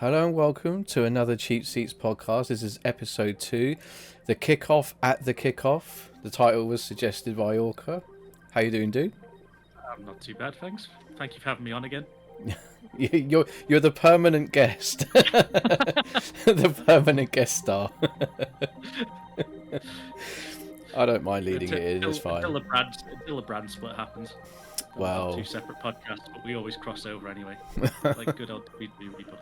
Hello and welcome to another Cheap Seats podcast. This is episode 2, the Kickoff at the Kickoff. The title was suggested by Orca. How you doing, dude? I'm not too bad, thanks. Thank you for having me on again. You're the permanent guest, the permanent guest star. I don't mind leading it. It's fine. Until a brand split happens. We've got two separate podcasts, but we always cross over anyway. Like good old WWE rebooking.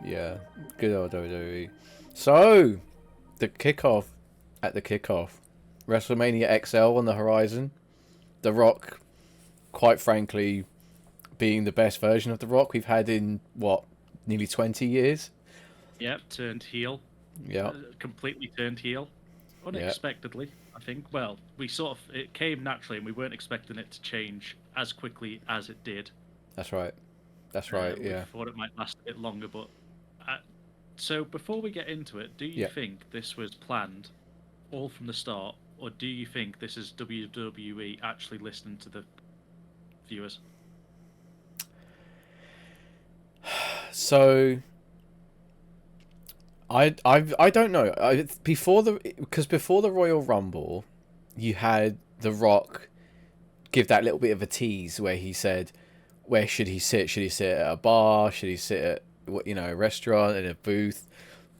Yeah, good old WWE. So, the Kickoff at the Kickoff. WrestleMania XL on the horizon. The Rock, quite frankly, being the best version of The Rock we've had in, nearly 20 years? Yep, turned heel. Yeah. Completely turned heel. Unexpectedly, I think. Well, it came naturally and we weren't expecting it to change as quickly as it did. That's right. Yeah. We thought it might last a bit longer, but... so before we get into it, do you think this was planned all from the start, or do you think this is WWE actually listening to the viewers? So I don't know. Before the Royal Rumble, you had The Rock give that little bit of a tease where he said, where should he sit? Should he sit at a bar? Should he sit at a restaurant, in a booth?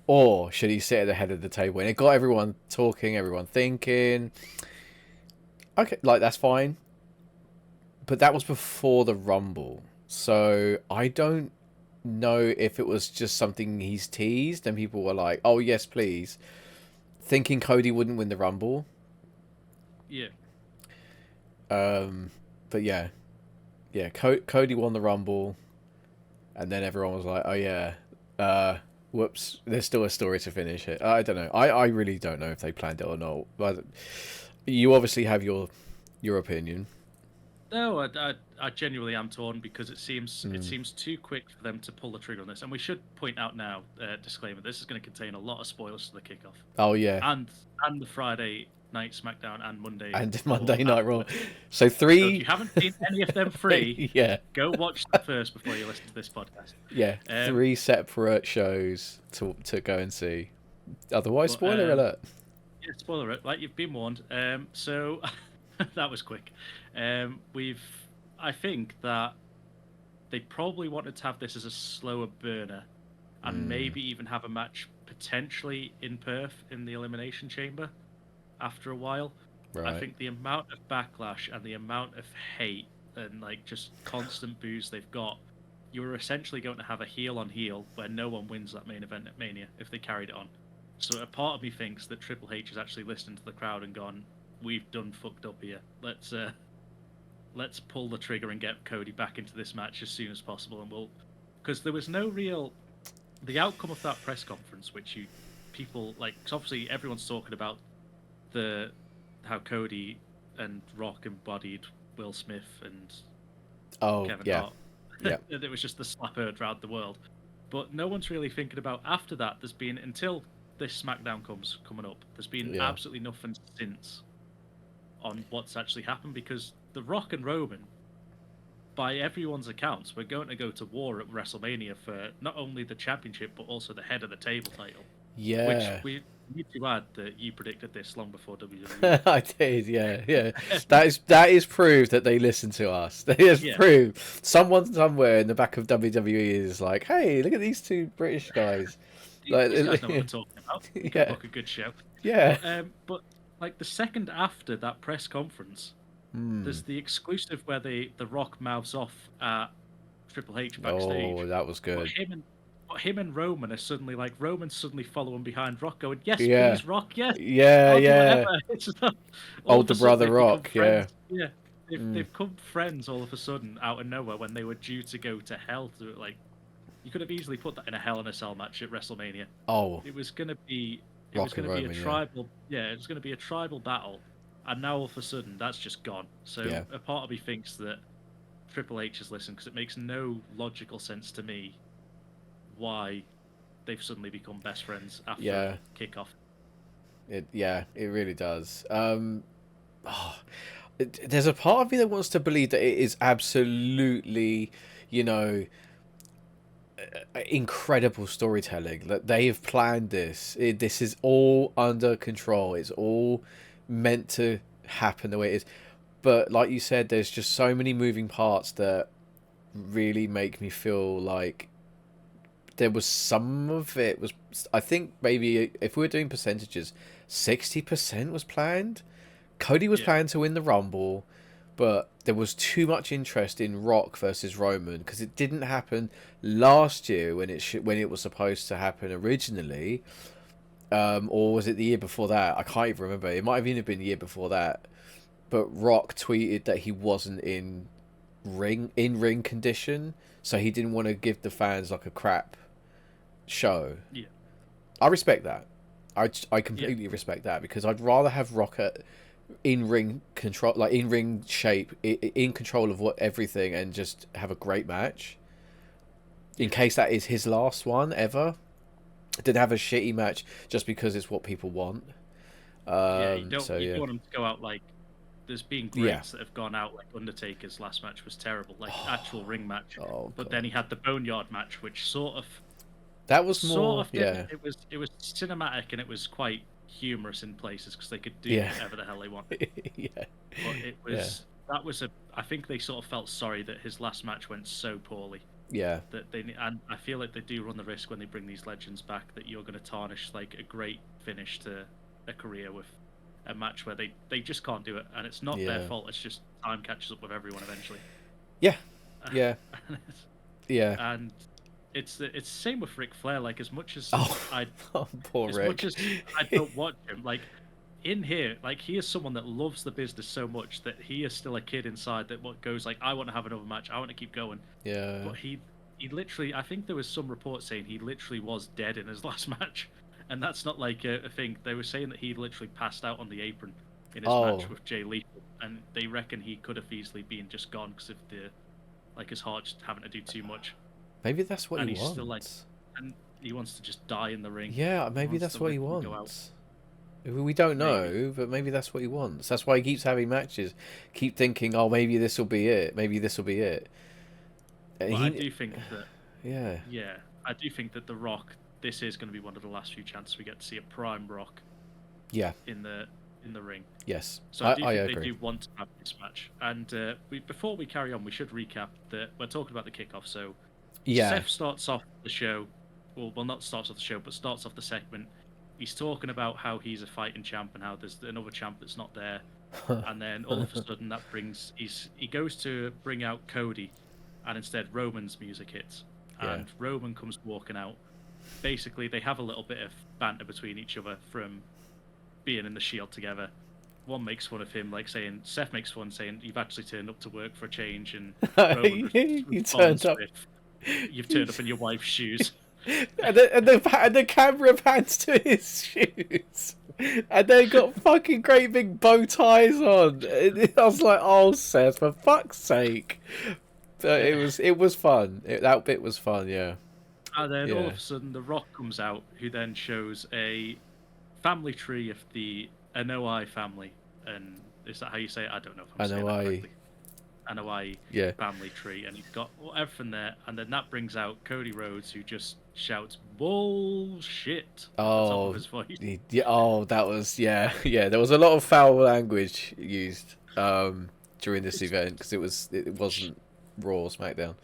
Or should he sit at the head of the table? And it got everyone talking, everyone thinking. Okay, that's fine. But that was before the Rumble. So I don't know if it was just something he's teased and people were like, oh, yes, please. Thinking Cody wouldn't win the Rumble. Yeah. But yeah. Yeah, Cody won the Rumble. And then everyone was like, oh, yeah. Whoops, there's still a story to finish it. I don't know. I really don't know if they planned it or not. But you obviously have your opinion. No, I genuinely am torn because it seems too quick for them to pull the trigger on this. And we should point out now, disclaimer: this is going to contain a lot of spoilers to the kickoff. Oh yeah, and the Friday night Smackdown and Monday Night Raw. So if you haven't seen any of them free, go watch them first before you listen to this podcast. Yeah, 3 separate shows to go and see. Otherwise, spoiler alert. Yeah, spoiler alert. Like you've been warned. So that was quick. I think that they probably wanted to have this as a slower burner, and maybe even have a match potentially in Perth in the Elimination Chamber after a while. Right. I think the amount of backlash and the amount of hate and just constant boos they've got, you were essentially going to have a heel on heel where no one wins that main event at Mania if they carried it on. So a part of me thinks that Triple H has actually listened to the crowd and gone, we've done fucked up here. Let's pull the trigger and get Cody back into this match as soon as possible, and because there was no real the outcome of that press conference, which people cause obviously everyone's talking about how Cody and Rock embodied Will Smith and Kevin Hart. Yeah. It was just the slap heard around the world, but no one's really thinking about after that. There's been, until this Smackdown coming up, there's been absolutely nothing since on what's actually happened, because The Rock and Roman, by everyone's accounts, we're going to go to war at WrestleMania for not only the championship but also the head of the table title. Yeah. Which we need to add that you predicted this long before WWE. I did, yeah. that is proof that they listen to us. That is proof. Someone somewhere in the back of WWE is like, hey, look at these two British guys. These guys know what we're talking about. We can book a good show. Yeah. But the second after that press conference, there's the exclusive where The Rock mouths off at Triple H backstage. Oh, that was good. But him and Roman are suddenly Roman's suddenly following behind Rock, going, "Yes, please, Rock, yes." Yeah. Older brother Rock, yeah. Yeah, they've become friends all of a sudden out of nowhere when they were due to go to hell. You could have easily put that in a Hell in a Cell match at WrestleMania. Oh, it was going to be. It was going to be a tribal. Yeah, it was going to be a tribal battle, and now all of a sudden that's just gone. So a part of me thinks that Triple H has listened, because it makes no logical sense to me why they've suddenly become best friends after Kickoff. It really does. There's a part of me that wants to believe that it is absolutely, incredible storytelling. That they have planned this. This is all under control. It's all meant to happen the way it is. But like you said, there's just so many moving parts that really make me feel like there was some of it was. I think maybe if we were doing percentages, 60% was planned. Cody was planned to win the Rumble, but there was too much interest in Rock versus Roman because it didn't happen last year when it was supposed to happen originally, or was it the year before that? I can't even remember. It might have even been the year before that. But Rock tweeted that he wasn't in ring condition, so he didn't want to give the fans like a crap show. Yeah, I respect that. I completely respect that because I'd rather have Rock in ring control, like in ring shape, in control of everything, and just have a great match. In case that is his last one ever, didn't have a shitty match just because it's what people want. You don't want him to go out like. There's been greats that have gone out like Undertaker's last match was terrible, like actual ring match. But then he had the Boneyard match, which sort of it was cinematic and it was quite humorous in places because they could do whatever the hell they wanted. But it was that was I think they sort of felt sorry that his last match went so poorly. And I feel like they do run the risk when they bring these legends back that you're going to tarnish like a great finish to a career with a match where they just can't do it, and it's not their fault. It's just time catches up with everyone eventually. And it's the same with Ric Flair. Like as much as much as I don't watch him, like in here, like he is someone that loves the business so much that he is still a kid inside that what goes like, I want to have another match, I want to keep going. But he literally, I think there was some report saying he literally was dead in his last match. And that's not like a thing. They were saying that he literally passed out on the apron in his match with Jay Lethal, and they reckon he could have easily been just gone because of his heart just having to do too much. Maybe that's what he wants. Still and he wants to just die in the ring. Yeah, maybe that's what he wants. We don't know, but maybe that's what he wants. That's why he keeps having matches. Keep thinking, oh, maybe this will be it. Maybe this will be it. I do think that. I do think that The Rock. This is going to be one of the last few chances we get to see a prime Rock. In the ring. Yes. So I think they do want to have this match. And before we carry on, we should recap that we're talking about the kickoff. So Seth starts off the show. Well, not starts off the show, but starts off the segment. He's talking about how he's a fighting champ and how there's another champ that's not there. And then all of a sudden that brings he goes to bring out Cody, and instead Roman's music hits, and Roman comes walking out. Basically, they have a little bit of banter between each other from being in the Shield together. One makes fun of him, like Seth makes fun, saying you've actually turned up to work for a change, and Roman you turned up. You've turned up in your wife's shoes. and the camera pans to his shoes, and they got fucking great big bow ties on. I was like, "Oh, Seth, for fuck's sake!" But it was fun. That bit was fun, yeah. And then all of a sudden, The Rock comes out, who then shows a family tree of the Anoa'i family. And is that how you say it? I don't know if I'm saying that correctly. Anoa'i family tree. And he's got everything there. And then that brings out Cody Rhodes, who just shouts, bullshit at the top of his voice. That was, there was a lot of foul language used during this event, because it wasn't Raw or Smackdown.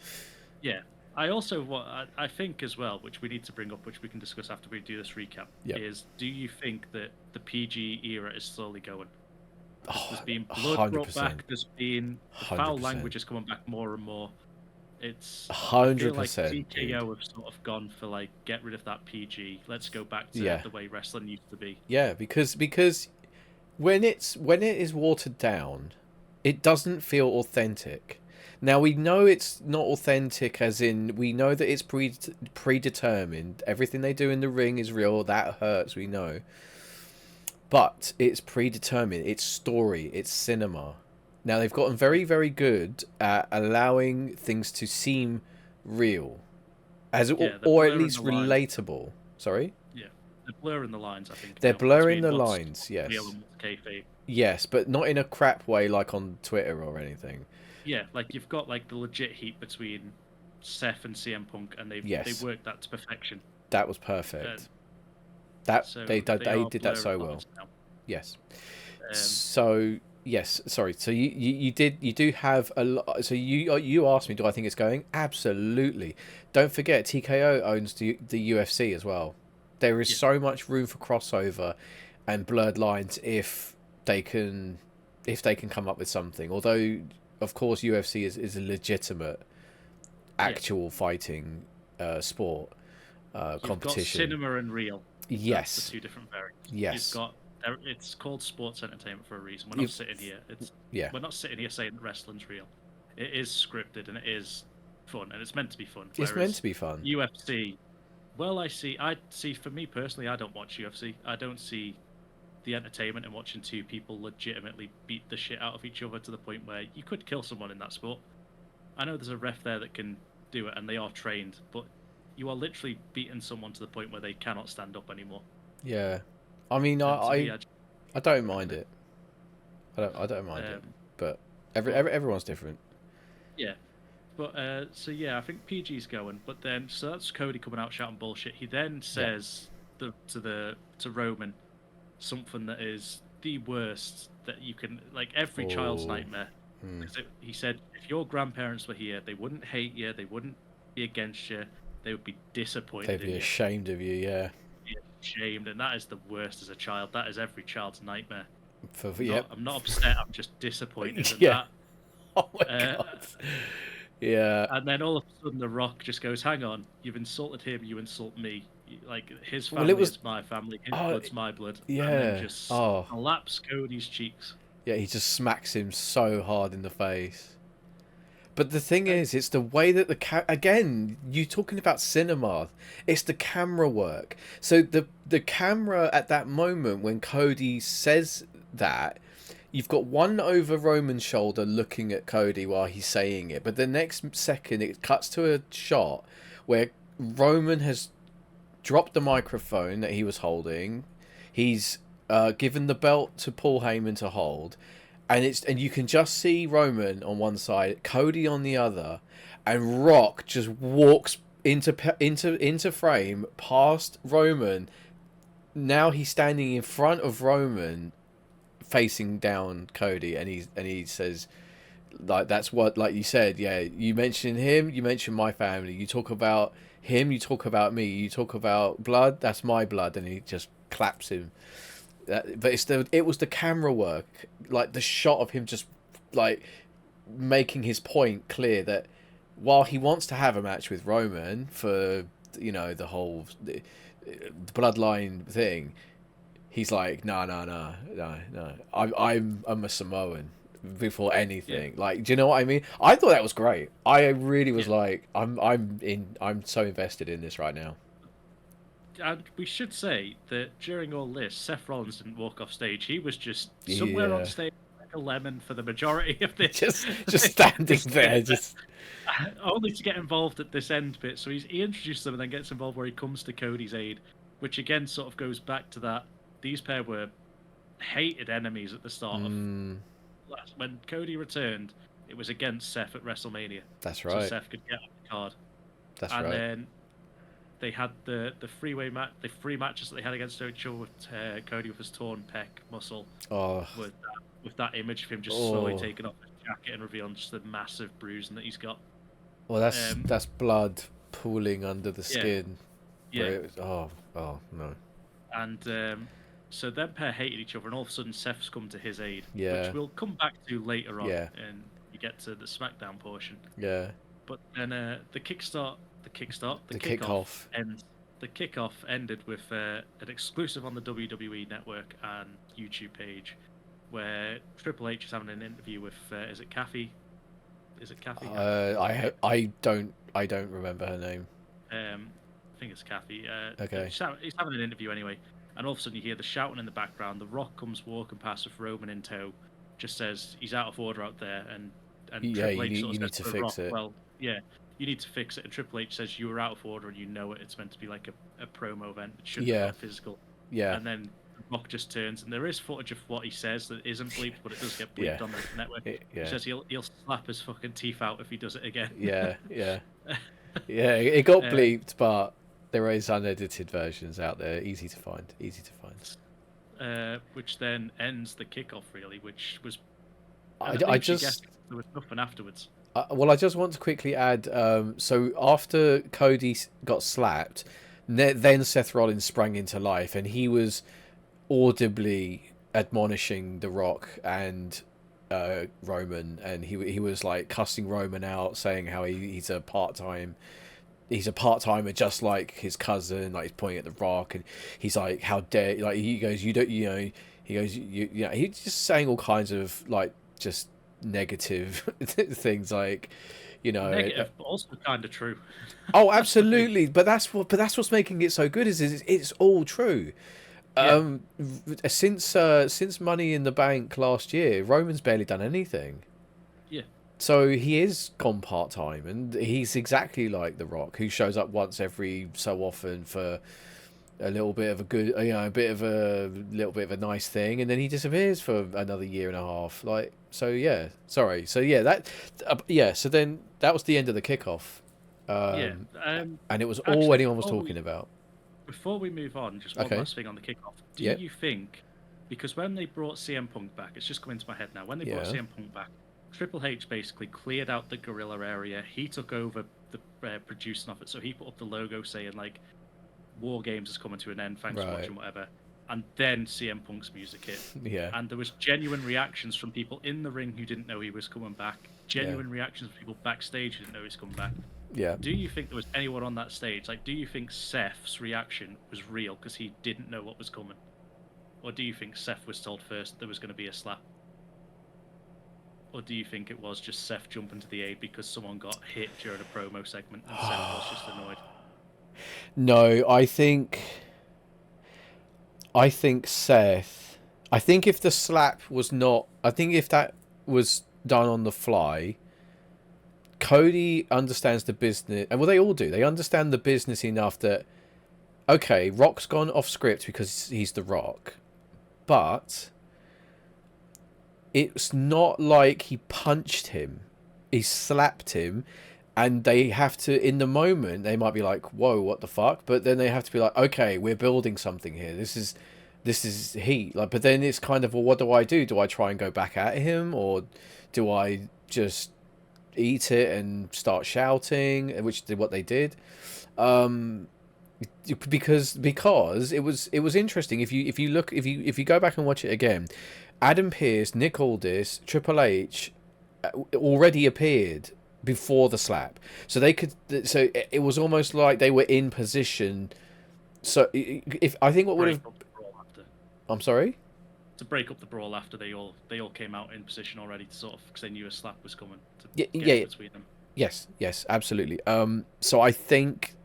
Yeah. I think as well, which we need to bring up, which we can discuss after we do this recap, is do you think that the PG era is slowly going? There's been blood 100%. Brought back, there's been foul language is coming back more and more. It's 100%. Like TKO have sort of gone for like, get rid of that PG. Let's go back to the way wrestling used to be. Yeah, because when it is watered down, it doesn't feel authentic. Now, we know it's not authentic, as in, we know that it's predetermined. Everything they do in the ring is real. That hurts, we know. But it's predetermined. It's story. It's cinema. Now, they've gotten very, very good at allowing things to seem real. Or at least relatable. Sorry? Yeah. They're blurring the lines, I think. They're blurring the lines, yes. Yes, but not in a crap way like on Twitter or anything. Yeah, like you've got like the legit heat between Seth and CM Punk, and they've worked that to perfection. That was perfect. So they did that so blurring well. lines now. Yes. So yes, sorry. So you do have a lot. So you asked me, do I think it's going? Absolutely. Don't forget, TKO owns the UFC as well. There is so much room for crossover and blurred lines if they can come up with something. Although, of course, UFC is a legitimate actual fighting sport competition. You've got cinema and real. Yes. That's the two different variants. Yes. It's called sports entertainment for a reason. We're not sitting here. We're not sitting here saying that wrestling's real. It is scripted and it is fun and it's meant to be fun. It's meant to be fun. UFC. Well, I see. For me personally, I don't watch UFC. I don't see the entertainment in watching two people legitimately beat the shit out of each other to the point where you could kill someone in that sport. I know there's a ref there that can do it and they are trained, but you are literally beating someone to the point where they cannot stand up anymore. Yeah, I mean, I don't mind it. I don't mind it, but everyone's different. Yeah, but so yeah, I think PG's going, but then so that's Cody coming out shouting bullshit. He then says to Roman something that is the worst that you can, like, every child's nightmare. Because he said, if your grandparents were here, they wouldn't hate you, they wouldn't be against you, they would be disappointed. They'd be ashamed of you, yeah. Be ashamed, and that is the worst as a child. That is every child's nightmare. I'm not upset. I'm just disappointed. Yeah. Oh my god. Yeah. And then all of a sudden, The Rock just goes, "Hang on, you've insulted him. You insult me. Like, his family is my family. His blood's my blood." Yeah. And then just slaps Cody's cheeks. Yeah, he just smacks him so hard in the face. But the thing is, it's the way that again, you talking about cinema, it's the camera work. So the camera at that moment when Cody says that, you've got one over Roman's shoulder looking at Cody while he's saying it, but the next second it cuts to a shot where Roman has dropped the microphone that he was holding. He's given the belt to Paul Heyman to hold. And you can just see Roman on one side, Cody on the other, and Rock just walks into frame past Roman. Now he's standing in front of Roman, facing down Cody, and he says, like, that's what, like you said, yeah, you mention him, you mention my family, you talk about him, you talk about me, you talk about blood, that's my blood, and he just claps him. But it was the camera work, like the shot of him just like making his point clear that while he wants to have a match with Roman for, you know, the whole the bloodline thing, he's like, no. I'm a Samoan before anything. Yeah. Like, do you know what I mean? I thought that was great. I really was like, I'm so invested in this right now. And we should say that during all this, Seth Rollins didn't walk off stage. He was just somewhere on stage like a lemon for the majority of this. Just standing there, just only to get involved at this end bit. So he introduces them and then gets involved where he comes to Cody's aid, which again sort of goes back to that. These pair were hated enemies at the start of when Cody returned. It was against Seth at WrestleMania. That's right. So Seth could get on the card. That's right. And then they had the three matches that they had against each other with Cody with his torn pec muscle. Oh. With that image of him just slowly taking off his jacket and revealing just the massive bruising that he's got. Well, that's blood pooling under the skin. Yeah. Oh no. And so them pair hated each other, and all of a sudden Seth's come to his aid, which we'll come back to later on, and you get to the Smackdown portion. Yeah. But then the Kickoff ends. The Kickoff ended with an exclusive on the WWE Network and YouTube page, where Triple H is having an interview with is it Kathy? Is it Kathy? I don't remember her name. I think it's Kathy. Okay. He's having an interview anyway, and all of a sudden you hear the shouting in the background. The Rock comes walking past with Roman in tow, just says he's out of order out there, and Triple H you need to fix it. Well, yeah, you need to fix it. And Triple H says you were out of order and you know it. It's meant to be like a promo event. It shouldn't be physical. Yeah. And then Rock just turns, and there is footage of what he says that isn't bleeped, but it does get bleeped on the network. He says he'll slap his fucking teeth out if he does it again. Yeah. It got bleeped, but there is unedited versions out there, easy to find. Which then ends the kickoff, really, which was. I just guessed there was nothing afterwards. Well, I just want to quickly add. So after Cody got slapped, then Seth Rollins sprang into life, and he was audibly admonishing The Rock and Roman, and he was like cussing Roman out, saying how he's a part-timer just like his cousin, like he's pointing at The Rock, and he's like, how dare, like he goes, you don't, he goes, he's just saying all kinds of like just negative things, like, negative, but also kind of true. Oh, absolutely. but that's what's making it so good, is it's all true. Since Money in the Bank last year, Roman's barely done anything. Yeah. So he is gone part-time, and he's exactly like The Rock, who shows up once every so often for a little bit of a good, a little bit of a nice thing, and then he disappears for another year and a half. Like, so yeah, sorry. So yeah, so then that was the end of the kickoff. And it was actually, all anyone was talking about. Before we move on, just one last thing on the kickoff. Do you think, because when they brought CM Punk back, it's just come into my head now, when they brought CM Punk back, Triple H basically cleared out the gorilla area. He took over the producing of it, so he put up the logo saying, like, War Games is coming to an end, thanks for watching, whatever. And then CM Punk's music hit. Yeah. And there was genuine reactions from people in the ring who didn't know he was coming back. Genuine reactions from people backstage who didn't know he was coming back. Yeah. Do you think there was anyone on that stage? Like, do you think Seth's reaction was real because he didn't know what was coming? Or do you think Seth was told first there was going to be a slap? Or do you think it was just Seth jumping to the aid because someone got hit during a promo segment and Seth was just annoyed? No, I think Seth. I think if the slap was not, I think if that was done on the fly, Cody understands the business, and well, they all do. They understand the business enough that, okay, Rock's gone off script because he's The Rock, but it's not like he punched him. He slapped him. And they have to, in the moment, they might be like, whoa, what the fuck? But then they have to be like, okay, we're building something here. This is heat. Like, but then it's kind of, well, what do I do? Do I try and go back at him? Or do I just eat it and start shouting? Which is what they did. Because it was interesting. If you go back and watch it again, Adam Pearce, Nick Aldis, Triple H already appeared before the slap, so they could. So it was almost like they were in position. So if I think what would have, I'm sorry, to break up the brawl after they all came out in position already to sort of, because they knew a slap was coming. Between them. Yes, absolutely. So I think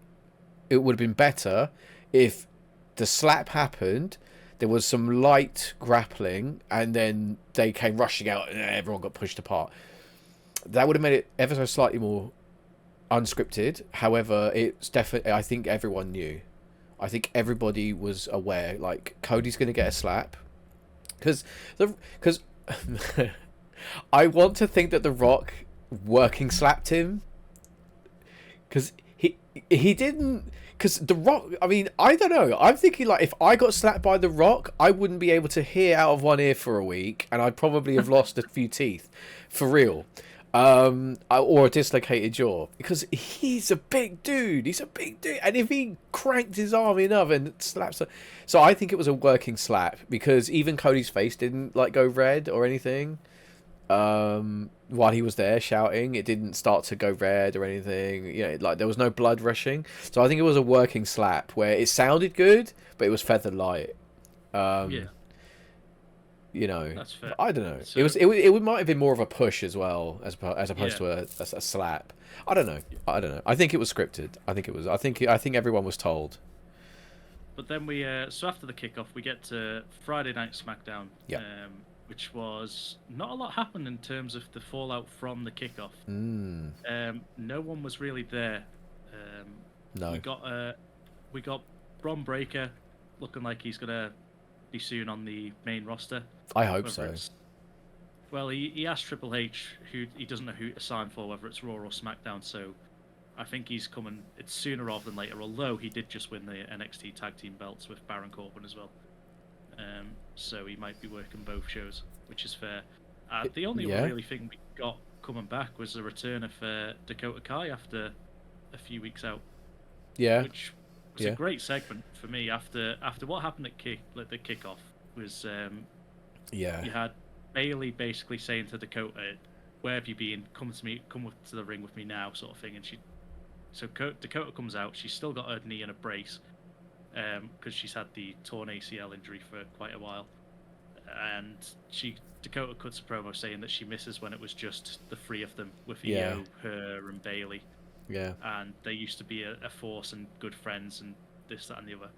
it would have been better if the slap happened. There was some light grappling, and then they came rushing out, and everyone got pushed apart. That would have made it ever so slightly more unscripted. However, it's definitely, I think everyone knew. I think everybody was aware, like, Cody's going to get a slap. Because I want to think that The Rock working slapped him. Because he didn't. Because The Rock, I mean, I don't know. I'm thinking, like, if I got slapped by The Rock, I wouldn't be able to hear out of one ear for a week, and I'd probably have lost a few teeth. For real. Or a dislocated jaw, because he's a big dude. And if he cranked his arm enough and slaps her, so I think it was a working slap, because even Cody's face didn't like go red or anything. While he was there shouting, it didn't start to go red or anything. Like there was no blood rushing. So I think it was a working slap where it sounded good, but it was feather light. That's fair. I don't know. So, it might have been more of a push as well, as opposed to a slap. I don't know. I think it was scripted. I think everyone was told. But then so after the kickoff, we get to Friday Night Smackdown. Yeah. Which was not a lot happened in terms of the fallout from the kickoff. No one was really there. No. We got Bron Breakker looking like he's gonna be soon on the main roster. I hope so. Well, he asked Triple H, who he doesn't know who to sign for, whether it's Raw or SmackDown. So I think he's coming. It's sooner rather than later. Although he did just win the NXT Tag Team belts with Baron Corbin as well. So he might be working both shows, which is fair. The only really thing we got coming back was the return of Dakota Kai after a few weeks out. Yeah. Which was a great segment for me after what happened at the kickoff was you had Bayley basically saying to Dakota, "Where have you been? Come to the ring with me now," sort of thing. And Dakota comes out. She's still got her knee in a brace because she's had the torn ACL injury for quite a while. And Dakota cuts a promo saying that she misses when it was just the three of them with Io, her, and Bayley. Yeah. And they used to be a force and good friends and this, that, and the other.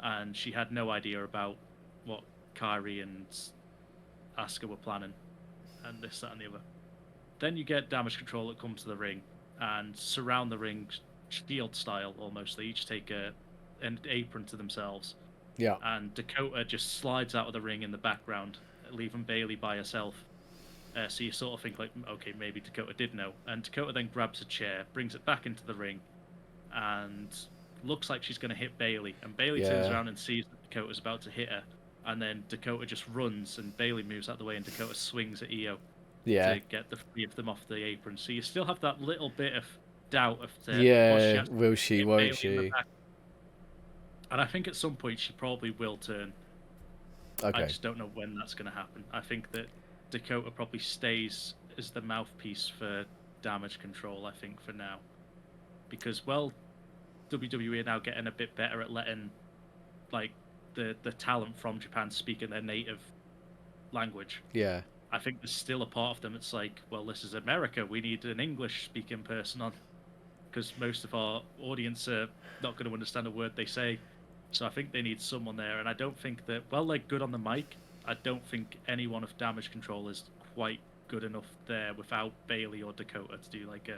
And she had no idea about what Kyrie and Asuka were planning and this, that, and the other. Then you get Damage Control that come to the ring and surround the ring shield style almost. They each take an apron to themselves. Yeah. And Dakota just slides out of the ring in the background, leaving Bayley by herself. So you sort of think, like, okay, maybe Dakota did know. And Dakota then grabs a chair, brings it back into the ring, and looks like she's going to hit Bayley. And Bayley turns around and sees that Dakota's about to hit her. And then Dakota just runs, and Bayley moves out the way, and Dakota swings at Io to get the three of them off the apron. So you still have that little bit of doubt of will she, won't she? And I think at some point she probably will turn. Okay. I just don't know when that's going to happen. I think that Dakota probably stays as the mouthpiece for Damage Control, I think, for now. Because, well, WWE are now getting a bit better at letting, like, the talent from Japan speak in their native language. Yeah. I think there's still a part of them that's like, well, this is America. We need an English-speaking person on. Because most of our audience are not going to understand a word they say. So I think they need someone there. And I don't think that, well, they're good on the mic. I don't think anyone of Damage Control is quite good enough there without Bayley or Dakota to do like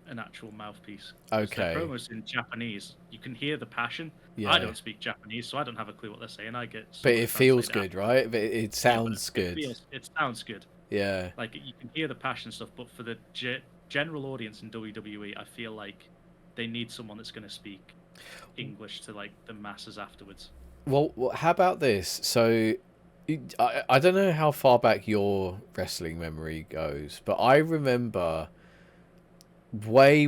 an actual mouthpiece. Okay. Their promos in Japanese, you can hear the passion. Yeah. I don't speak Japanese, so I don't have a clue what they're saying. I get. But it feels good, right? It sounds good. It sounds good. Yeah. Like you can hear the passion stuff, but for the general audience in WWE, I feel like they need someone that's going to speak English to like the masses afterwards. Well, how about this? So, I don't know how far back your wrestling memory goes, but I remember way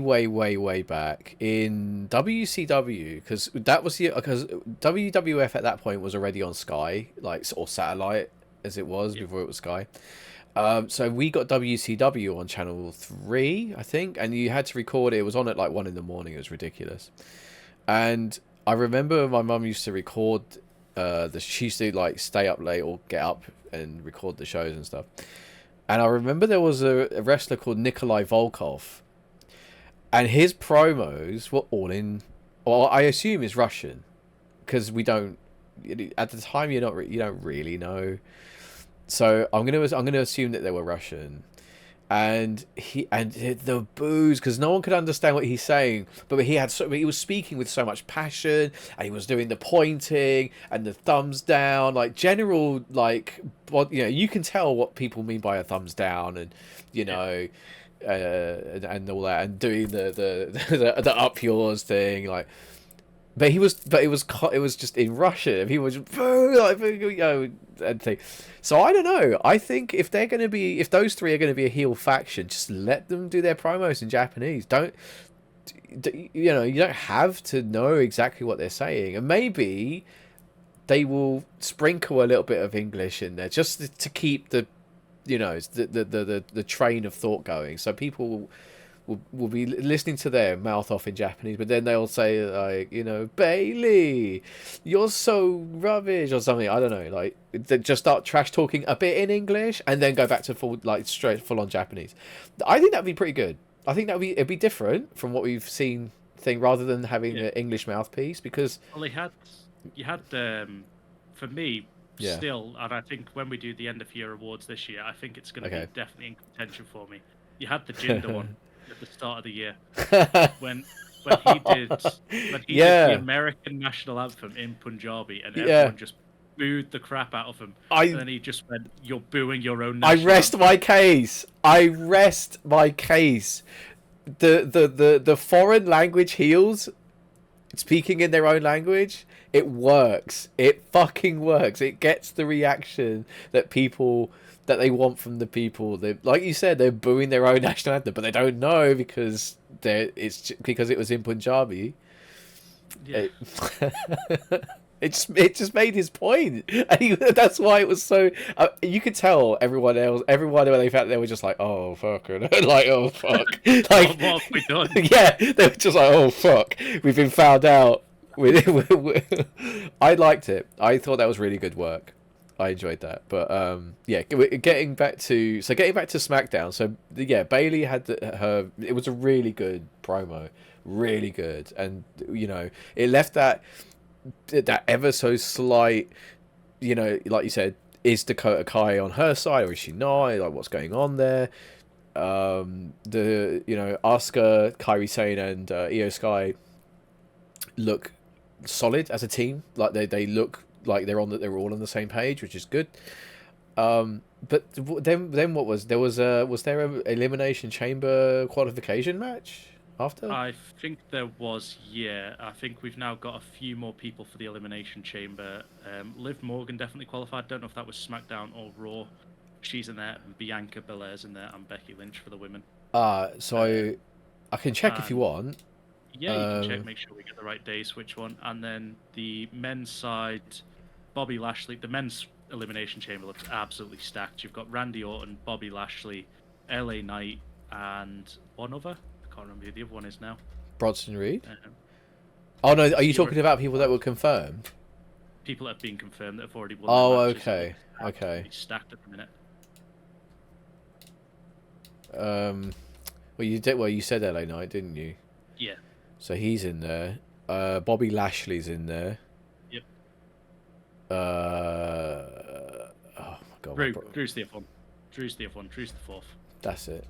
back in WCW, because WWF at that point was already on Sky, like, or satellite as it was before it was Sky. So we got WCW on Channel 3, I think, and you had to record it. It was on at like 1 a.m. It was ridiculous. And I remember my mum used to record she used to like stay up late or get up and record the shows and stuff. And I remember there was a wrestler called Nikolai Volkov, and his promos were all in, well, I assume is Russian, because we don't at the time you don't really know. So I'm gonna assume that they were Russian, and the boos, because no one could understand what he's saying, but he was speaking with so much passion, and he was doing the pointing and the thumbs down, like general, like, what, you know, you can tell what people mean by a thumbs down, and you know, and all that, and doing the up yours thing, like. But it was just in Russian. He was like, you know, and thing. So I don't know. I think if those three are gonna be a heel faction, just let them do their promos in Japanese. You don't have to know exactly what they're saying, and maybe they will sprinkle a little bit of English in there just to keep the train of thought going. So people will be listening to their mouth off in Japanese, but then they'll say, like, you know, Bayley, you're so rubbish or something. I don't know, like, they just start trash talking a bit in English and then go back to full on Japanese. I think that'd be pretty good. I think it'd be different from what we've seen thing, rather than having an English mouthpiece, because you had for me still, and I think when we do the end of year awards this year, I think it's going to be definitely in contention for me. You had the Jinder one at the start of the year when he did the American national anthem in Punjabi, and everyone just booed the crap out of him. I And then he just went, "You're booing your own I national rest anthem." my case. I rest my case. The foreign language heels speaking in their own language, it works. It fucking works. It gets the reaction that people that they want from the people. They, like you said, they're booing their own national anthem, but they don't know because because it was in Punjabi. Yeah. It just made his point, and that's why it was so. You could tell everyone when they found, they were just like, "Oh fuck," like, "Oh fuck," like, What have we done? yeah, they were just like, "Oh fuck, we've been found out." I liked it. I thought that was really good work. I enjoyed that, but yeah, getting back to SmackDown. So yeah, Bailey had her. It was a really good promo, really good, and it left that ever so slight, like you said, is Dakota Kai on her side or is she not? Like, what's going on there? Asuka, Kairi Sane, and Io Sky look solid as a team. Like they look like they're all on the same page, which is good. But then what was there? Was there an Elimination Chamber qualification match after? I think there was, yeah. I think we've now got a few more people for the Elimination Chamber. Liv Morgan definitely qualified. Don't know if that was SmackDown or Raw. She's in there, and Bianca Belair's in there, and Becky Lynch for the women. So I can check if you want. Yeah, you can check, make sure we get the right days, which one. And then the men's side, Bobby Lashley. The men's Elimination Chamber looks absolutely stacked. You've got Randy Orton, Bobby Lashley, LA Knight, and one other. I can't remember who the other one is now. Bronson Reed? Oh no, are you talking about people that were confirmed? People that have been confirmed that have already won. Oh, okay. Okay. Stacked at the minute. Well, you said LA Knight, didn't you? Yeah. So he's in there. Bobby Lashley's in there. Yep. Oh my god. Drew's the F1. Drew's the F1. Drew's the fourth. That's it.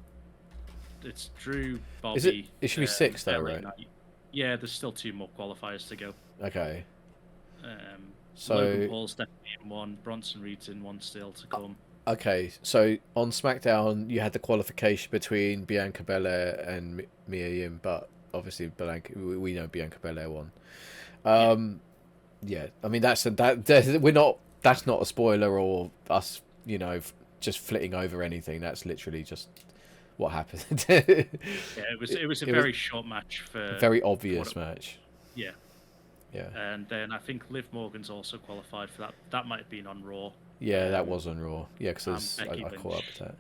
It's Drew, Bobby. Is it? It should be 6 though, right? Knight. Yeah, there's still 2 more qualifiers to go. Okay. So Logan Paul's definitely in one. Bronson Reed's in one still to come. Okay, so on SmackDown you had the qualification between Bianca Belair and Mia Yim, but obviously we know Bianca Belair won. Yeah, I mean that's not a spoiler or us, just flitting over anything. That's literally just what happened. Yeah, it was a very short match for a very obvious match. Yeah. Yeah. And then I think Liv Morgan's also qualified for that. That might have been on Raw. Yeah, that was on Raw. Yeah, because I caught up with that.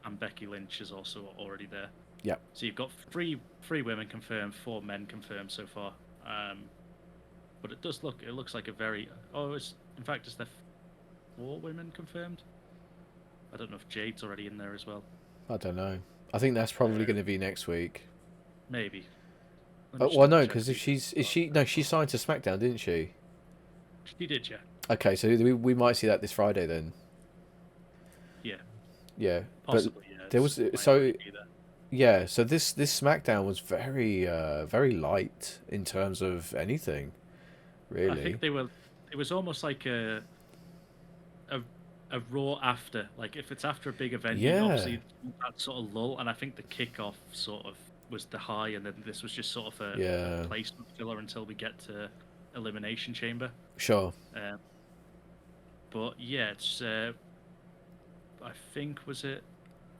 And Becky Lynch is also already there. Yeah. So you've got three women confirmed, 4 men confirmed so far. But it looks like a very... Oh, is there 4 women confirmed? I don't know if Jade's already in there as well. I don't know. I think that's probably going to be next week. Maybe. Well, no, because if she signed to SmackDown, didn't she? She did, yeah. Okay, so we might see that this Friday then. Yeah. Yeah. Possibly, but there was yeah. So this SmackDown was very very light in terms of anything, really. I think it was almost like a Raw after, like if it's after a big event, obviously that sort of lull, and I think the kickoff sort of was the high, and then this was just sort of a placement filler until we get to Elimination Chamber. Sure. But yeah, it's I think was that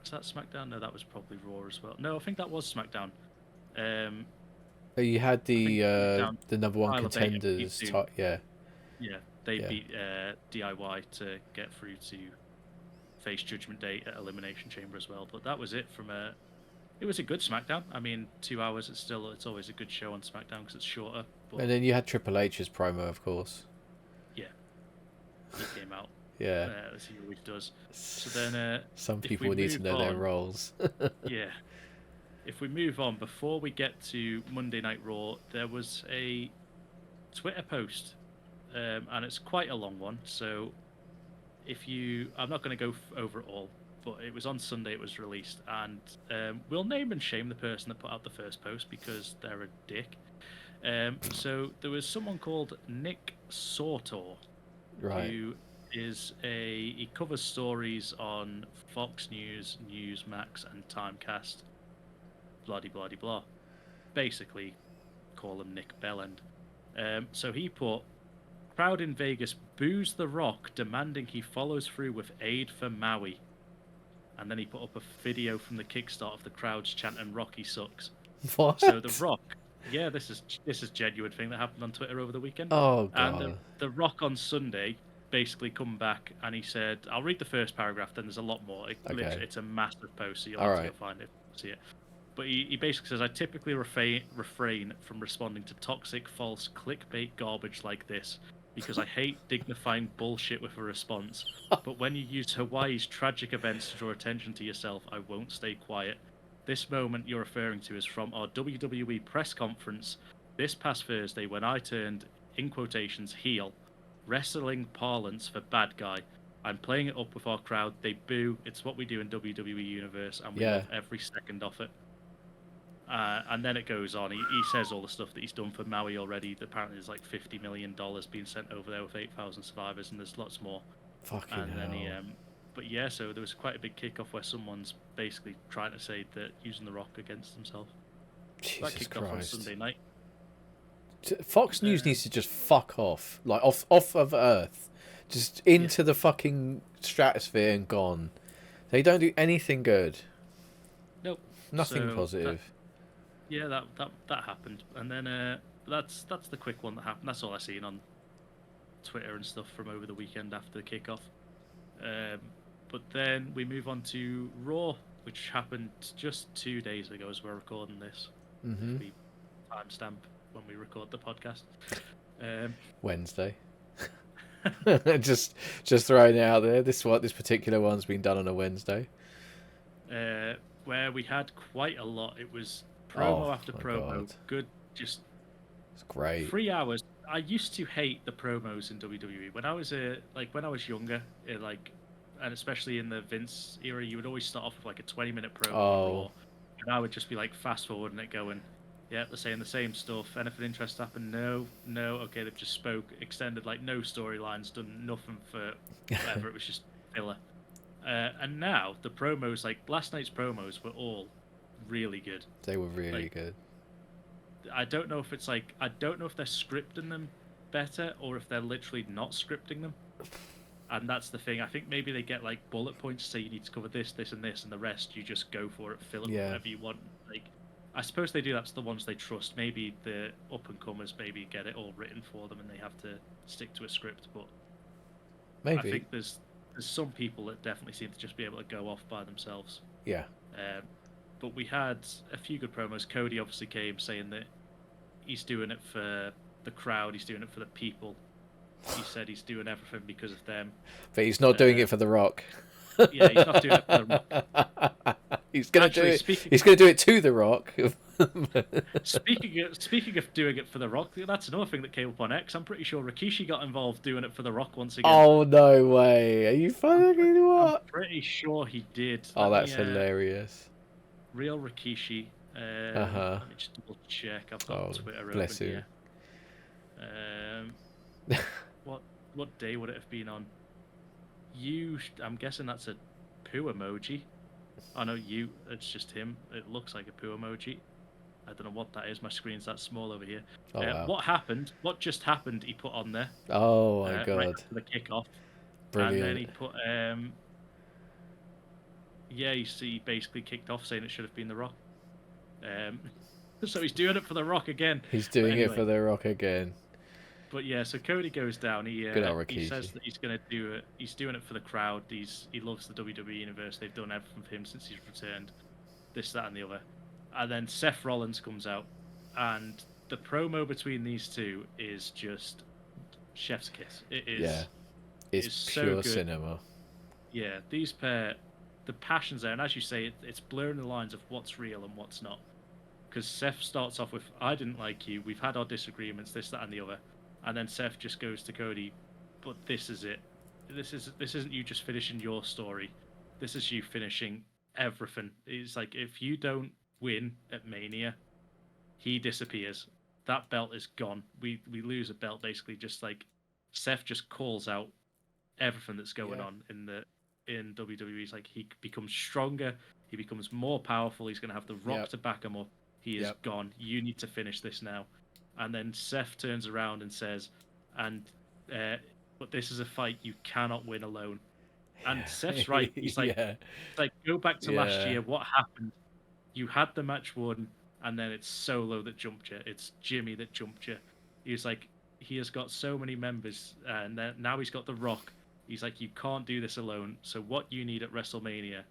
SmackDown? No, that was probably Raw as well. No, I think that was SmackDown. You had the number one contenders. Yeah. Yeah, they beat DIY to get through to face Judgment Day at Elimination Chamber as well. But that was it from a. It was a good SmackDown. I mean, 2 hours. It's always a good show on SmackDown because it's shorter. But... And then you had Triple H's promo, of course. Yeah, he came out. Yeah, as he always does. So then, some people need to know their roles. Yeah. If we move on, before we get to Monday Night Raw, there was a Twitter post, and it's quite a long one. So, I'm not going to go over it all, but it was on Sunday. It was released, and we'll name and shame the person that put out the first post because they're a dick. So there was someone called Nick Sautor, Right. who he covers stories on Fox News, Newsmax, and Timecast. Blah blah blah. Basically, call him Nick Bellend. So he put crowd in Vegas boos The Rock, demanding he follows through with aid for Maui. And then he put up a video from the Kickstart of the crowds chanting "Rocky sucks." What? So The Rock, yeah, this is genuine thing that happened on Twitter over the weekend. Oh And god. the Rock on Sunday basically come back and he said, I'll read the first paragraph. Then there's a lot more. Okay. It's a massive post, so you'll All have to right. go find it, see it. But he basically says, I typically refrain from responding to toxic, false, clickbait garbage like this because I hate dignifying bullshit with a response. But when you use Hawaii's tragic events to draw attention to yourself, I won't stay quiet. This moment you're referring to is from our WWE press conference this past Thursday when I turned, in quotations, heel. Wrestling parlance for bad guy. I'm playing it up with our crowd. They boo. It's what we do in WWE Universe, and we love every second of it. And then it goes on. He says all the stuff that he's done for Maui already. Apparently, there's like $50 million being sent over there with 8,000 survivors, and there's lots more. Fucking and hell. then but yeah, so there was quite a big kickoff where someone's basically trying to say that using The Rock against himself. Jesus That kicked off on Sunday night. Fox News needs to just fuck off, like off of Earth, just into the fucking stratosphere and gone. They don't do anything good. Nope. Nothing positive. That happened, and then that's the quick one that happened. That's all I seen on Twitter and stuff from over the weekend after the kickoff. But then we move on to Raw, which happened just 2 days ago as we're recording this. Mm-hmm. We timestamp when we record the podcast. Wednesday. just throwing it out there. This particular one's been done on a Wednesday. Where we had quite a lot. It was promo after promo. God. Good, just it's great. 3 hours. I used to hate the promos in WWE when I was younger, and especially in the Vince era. You would always start off with like a 20-minute promo on Raw, and I would just be like fast forwarding it, going, "Yeah, they're saying the same stuff. Anything interesting happened? No. Okay, they've just spoke, extended, like no storylines, done nothing for whatever. It was just filler." And now the promos, like last night's promos, were all really good. They were really good. I don't know if they're scripting them better or if they're literally not scripting them. And that's the thing. I think maybe they get like bullet points to say you need to cover this, this, and this, and the rest you just go for it, fill it whatever you want. Like, I suppose they do that to the ones they trust. Maybe the up and comers maybe get it all written for them and they have to stick to a script. But maybe I think there's some people that definitely seem to just be able to go off by themselves. Yeah. But we had a few good promos. Cody obviously came saying that he's doing it for the crowd. He's doing it for the people. He said he's doing everything because of them. But he's not doing it for The Rock. Yeah, he's not doing it for The Rock. He's going to do it. He's going to do it to The Rock. Speaking of doing it for The Rock, that's another thing that came up on X. I'm pretty sure Rikishi got involved doing it for The Rock once again. Oh, no way. Are you fucking what? I'm pretty sure he did. Oh, that's hilarious. Real Rikishi. Let me just double check. I've got Twitter bless open you. Here. What day would it have been on? I'm guessing that's a poo emoji. Oh no, it's just him. It looks like a poo emoji. I don't know what that is. My screen's that small over here. Wow. What just happened, he put on there. Oh my god. Right after the kickoff. Brilliant. And then he put he basically kicked off saying it should have been The Rock. So he's doing it for The Rock again. He's doing it for The Rock again. But yeah, so Cody goes down. He says that he's going to do it. He's doing it for the crowd. He loves the WWE universe. They've done everything for him since he's returned. This, that, and the other. And then Seth Rollins comes out, and the promo between these two is just chef's kiss. It is. Yeah. It's pure cinema. Yeah, these pair, the passion's there, and as you say, it's blurring the lines of what's real and what's not. Because Seth starts off with, "I didn't like you. We've had our disagreements. This, that, and the other." And then Seth just goes to Cody, "But this is it. This isn't you just finishing your story. This is you finishing everything. It's like if you don't win at Mania, he disappears. That belt is gone. We lose a belt basically just like Seth just calls out everything that's going Yeah. on in WWE. He's like, he becomes stronger, he becomes more powerful. He's going to have the Rock Yep. to back him up. He is Yep. gone. You need to finish this now. And then Seth turns around and says, "And but this is a fight you cannot win alone." And Seth's right. He's Yeah. like, go back to last Yeah. year. What happened? You had the match won, and then it's Solo that jumped you. It's Jimmy that jumped you. He's like, he has got so many members, and then now he's got the Rock. He's like, you can't do this alone. So what you need at WrestleMania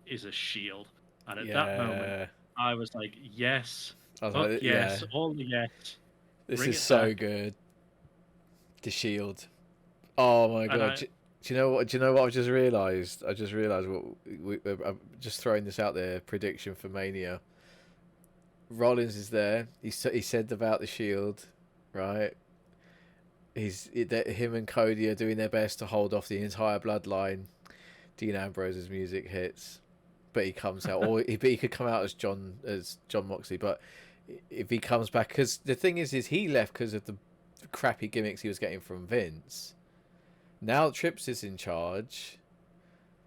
is a Shield. And at that moment, Yeah. I was like, yes, I was fuck like, yeah. yes, all the yes. This Bring is it so back. good. The Shield. Oh my And god. Do you know what? Do you know what I've just realised? I just realised I'm just throwing this out there. Prediction for Mania. Rollins is there. He said about the Shield, right? Him and Cody are doing their best to hold off the entire bloodline. Dean Ambrose's music hits, but he comes out, he could come out as John Moxley. But if he comes back, because the thing is he left because of the crappy gimmicks he was getting from Vince. Now Trips is in charge.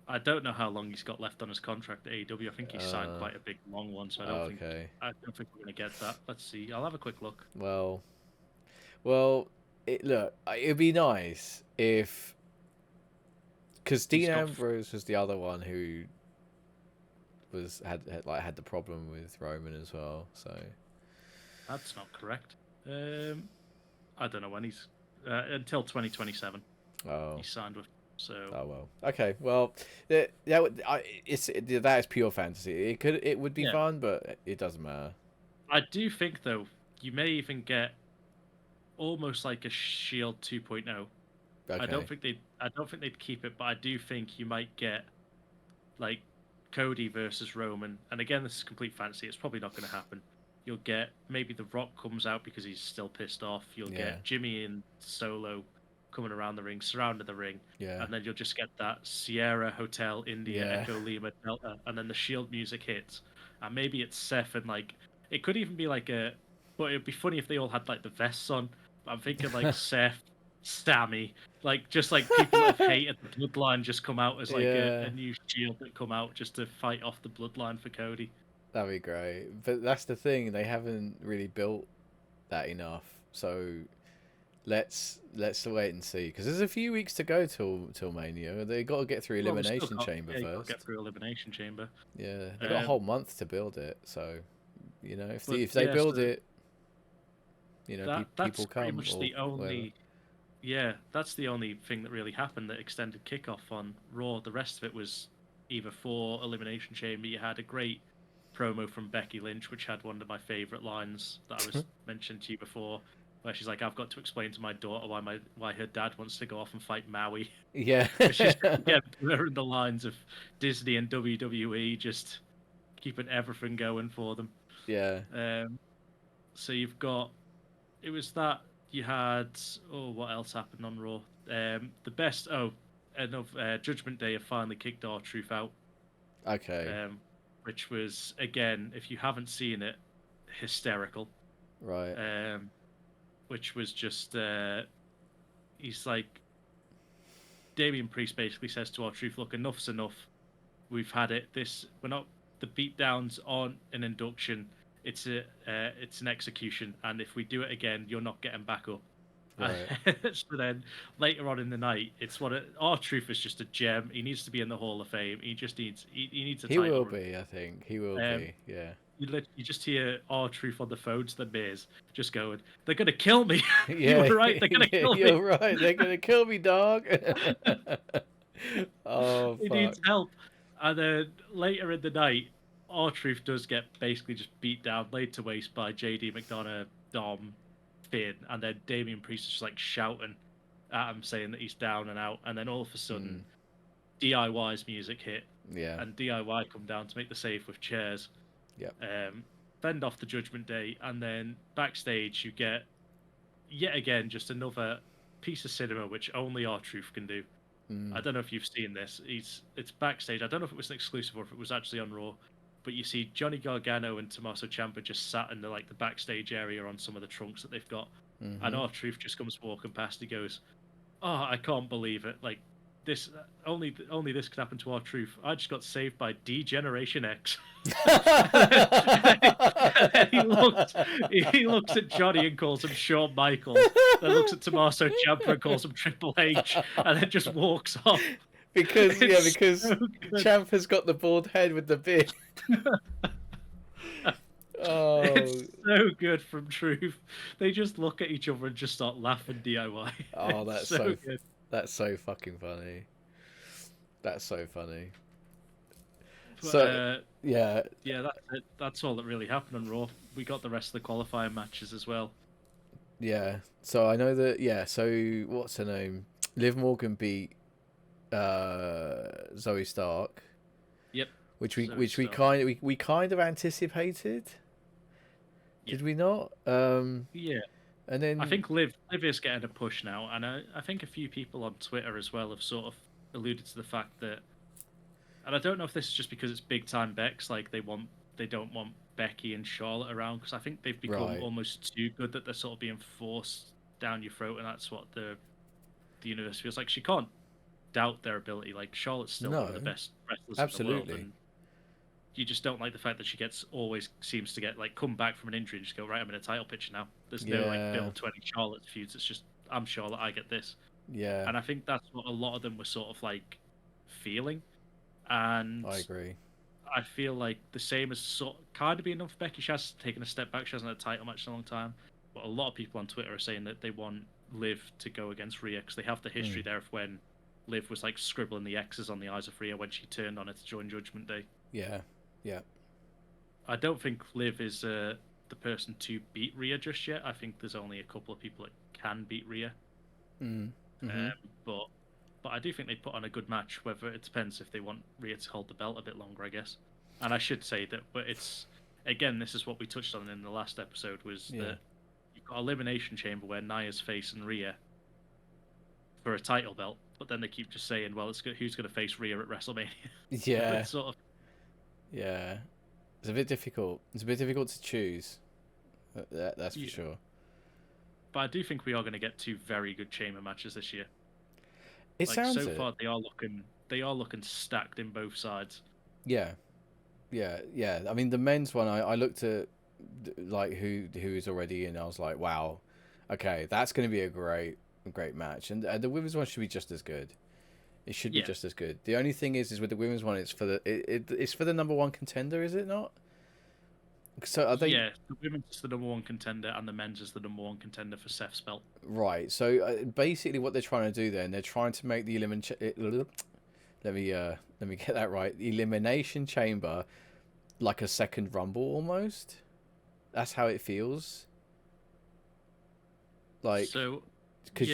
I don't know how long he's got left on his contract at AEW. I think he's signed quite a big long one, so I don't think we're gonna get that. Let's see. I'll have a quick look. Well, it'd be nice if, because Dean Ambrose was the other one who had the problem with Roman as well. So that's not correct. I don't know when he's until 2027. Oh, he's signed with. So well, okay, well, that is pure fantasy. It would be fun, but it doesn't matter. I do think though you may even get almost like a Shield 2.0. Okay. I don't think they'd keep it, but I do think you might get like Cody versus Roman. And again, this is complete fantasy. It's probably not going to happen. You'll get maybe The Rock comes out because he's still pissed off. You'll get Jimmy and Solo coming around the ring, surrounding the ring, and then you'll just get that Sierra Hotel India Echo Lima Delta, and then the Shield music hits, and maybe it's Seth and like it could even be like but it'd be funny if they all had like the vests on. I'm thinking like Seth, Sammy, like just like people that have hated the Bloodline just come out as like a new Shield that come out just to fight off the Bloodline for Cody. That'd be great, but that's the thing, they haven't really built that enough, so. Let's wait and see, because there's a few weeks to go till Mania. They got to get through Elimination Chamber first. Get through Elimination Chamber. Yeah, they got a whole month to build it. So, if they build it, people come. That's pretty much the only. Yeah, that's the only thing that really happened that extended Kickoff on Raw. The rest of it was either for Elimination Chamber. You had a great promo from Becky Lynch, which had one of my favorite lines that I was mentioned to you before. Where she's like, I've got to explain to my daughter why her dad wants to go off and fight Maui. Yeah. She's blurring the lines of Disney and WWE, just keeping everything going for them. Yeah. So you've got, it was that you had, what else happened on Raw? The best, Judgment Day have finally kicked R-Truth out. Okay. Which was, again, if you haven't seen it, hysterical. Right. Which was just he's like Damian Priest basically says to R-Truth, look, enough's enough. We've had it. We're not, the beatdowns aren't an induction. It's an execution, and if we do it again, you're not getting back up. Right. So then later on in the night, R-Truth is just a gem. He needs to be in the Hall of Fame. He just needs he needs a title. He will be, I think. He will be. Yeah. You just hear R-Truth on the phone to the Miz just going, they're going to kill me. Yeah. You're right, they're going to kill me. You're right, they're going to kill me, dog. Oh, he needs help. And then later in the night, R-Truth does get basically just beat down, laid to waste by JD McDonough, Dom, Finn, and then Damian Priest is just like shouting at him, saying that he's down and out. And then all of a sudden, DIY's music hit. Yeah. And DIY come down to make the save with chairs. Yep. Fend off the Judgment Day, and then backstage you get yet again just another piece of cinema which only R-Truth can do. I don't know if you've seen this. It's backstage. I don't know if it was an exclusive or if it was actually on Raw, but you see Johnny Gargano and Tommaso Ciampa just sat in the backstage area on some of the trunks that they've got, and R-Truth just comes walking past. He goes, Oh, I can't believe it. Like this, only this could happen to our truth. I just got saved by D-Generation X. And then he looks at Johnny and calls him Shawn Michaels. Then looks at Tommaso Ciampa and calls him Triple H, and then just walks off. Because It's because so good. Champ has got the bald head with the beard. Oh, It's so good from Truth. They just look at each other and just start laughing DIY. oh, It's that's so so good. that's so fucking funny. That's so funny. But, So yeah, yeah, that's it. That's all that really happened on Raw. We got the rest of the qualifying matches as well. yeah. So I know that. Yeah. So what's her name? Liv Morgan beat Zoe Stark, Yep. which Zoe we kind of anticipated. Yeah. Did we not? Yeah. And then I think Liv is getting a push now, and I think a few people on Twitter as well have sort of alluded to the fact that, and I don't know if this is just because it's big time Bex, like they don't want Becky and Charlotte around, because I think they've become Right. almost too good that they're sort of being forced down your throat, and that's what the universe feels like. She can't doubt their ability. Like Charlotte's still one of the No, best wrestlers in the absolutely. world, and you just don't like the fact that she always seems to get like come back from an injury and just go, right, I'm in a title picture now. There's no like Yeah. build 20 Charlotte feuds. It's just I'm Charlotte, I get this. Yeah, And I think that's what a lot of them were sort of like feeling. And I agree. I feel like the same as kind of being done for Becky. She has taken a step back. She hasn't had a title match in a long time. But a lot of people on Twitter are saying that they want Liv to go against Rhea because they have the history there of when Liv was like scribbling the X's on the eyes of Rhea when she turned on it to join Judgment Day. Yeah, yeah. I don't think Liv is the person to beat Rhea just yet. I think there's only a couple of people that can beat Rhea. Mm-hmm. But I do think they put on a good match. Whether it depends if they want Rhea to hold the belt a bit longer, I guess. And I should say that, but it's again, this is what we touched on in the last episode was that you've got Elimination Chamber where Nia's facing Rhea for a title belt, but then they keep just saying, well, who's going to face Rhea at WrestleMania? Yeah. It's sort of. Yeah. It's a bit difficult. It's a bit difficult to choose. That's for sure. But I do think we are going to get two very good chamber matches this year. It like sounds so it. far they are looking stacked in both sides. Yeah. Yeah. I mean, the men's one, I looked at like who is already in. I was like, wow, okay, that's going to be a great match. And the women's one should be just as good. It should be just as good. The only thing is with the women's one, it's for the number one contender, is it not? So are they? Yeah, the women's is the number one contender, and the men's is the number one contender for Seth's belt. Right. So basically, what they're trying to do then, they're trying to make the let me get that right. The Elimination Chamber like a second Rumble almost. That's how it feels. Like, so, because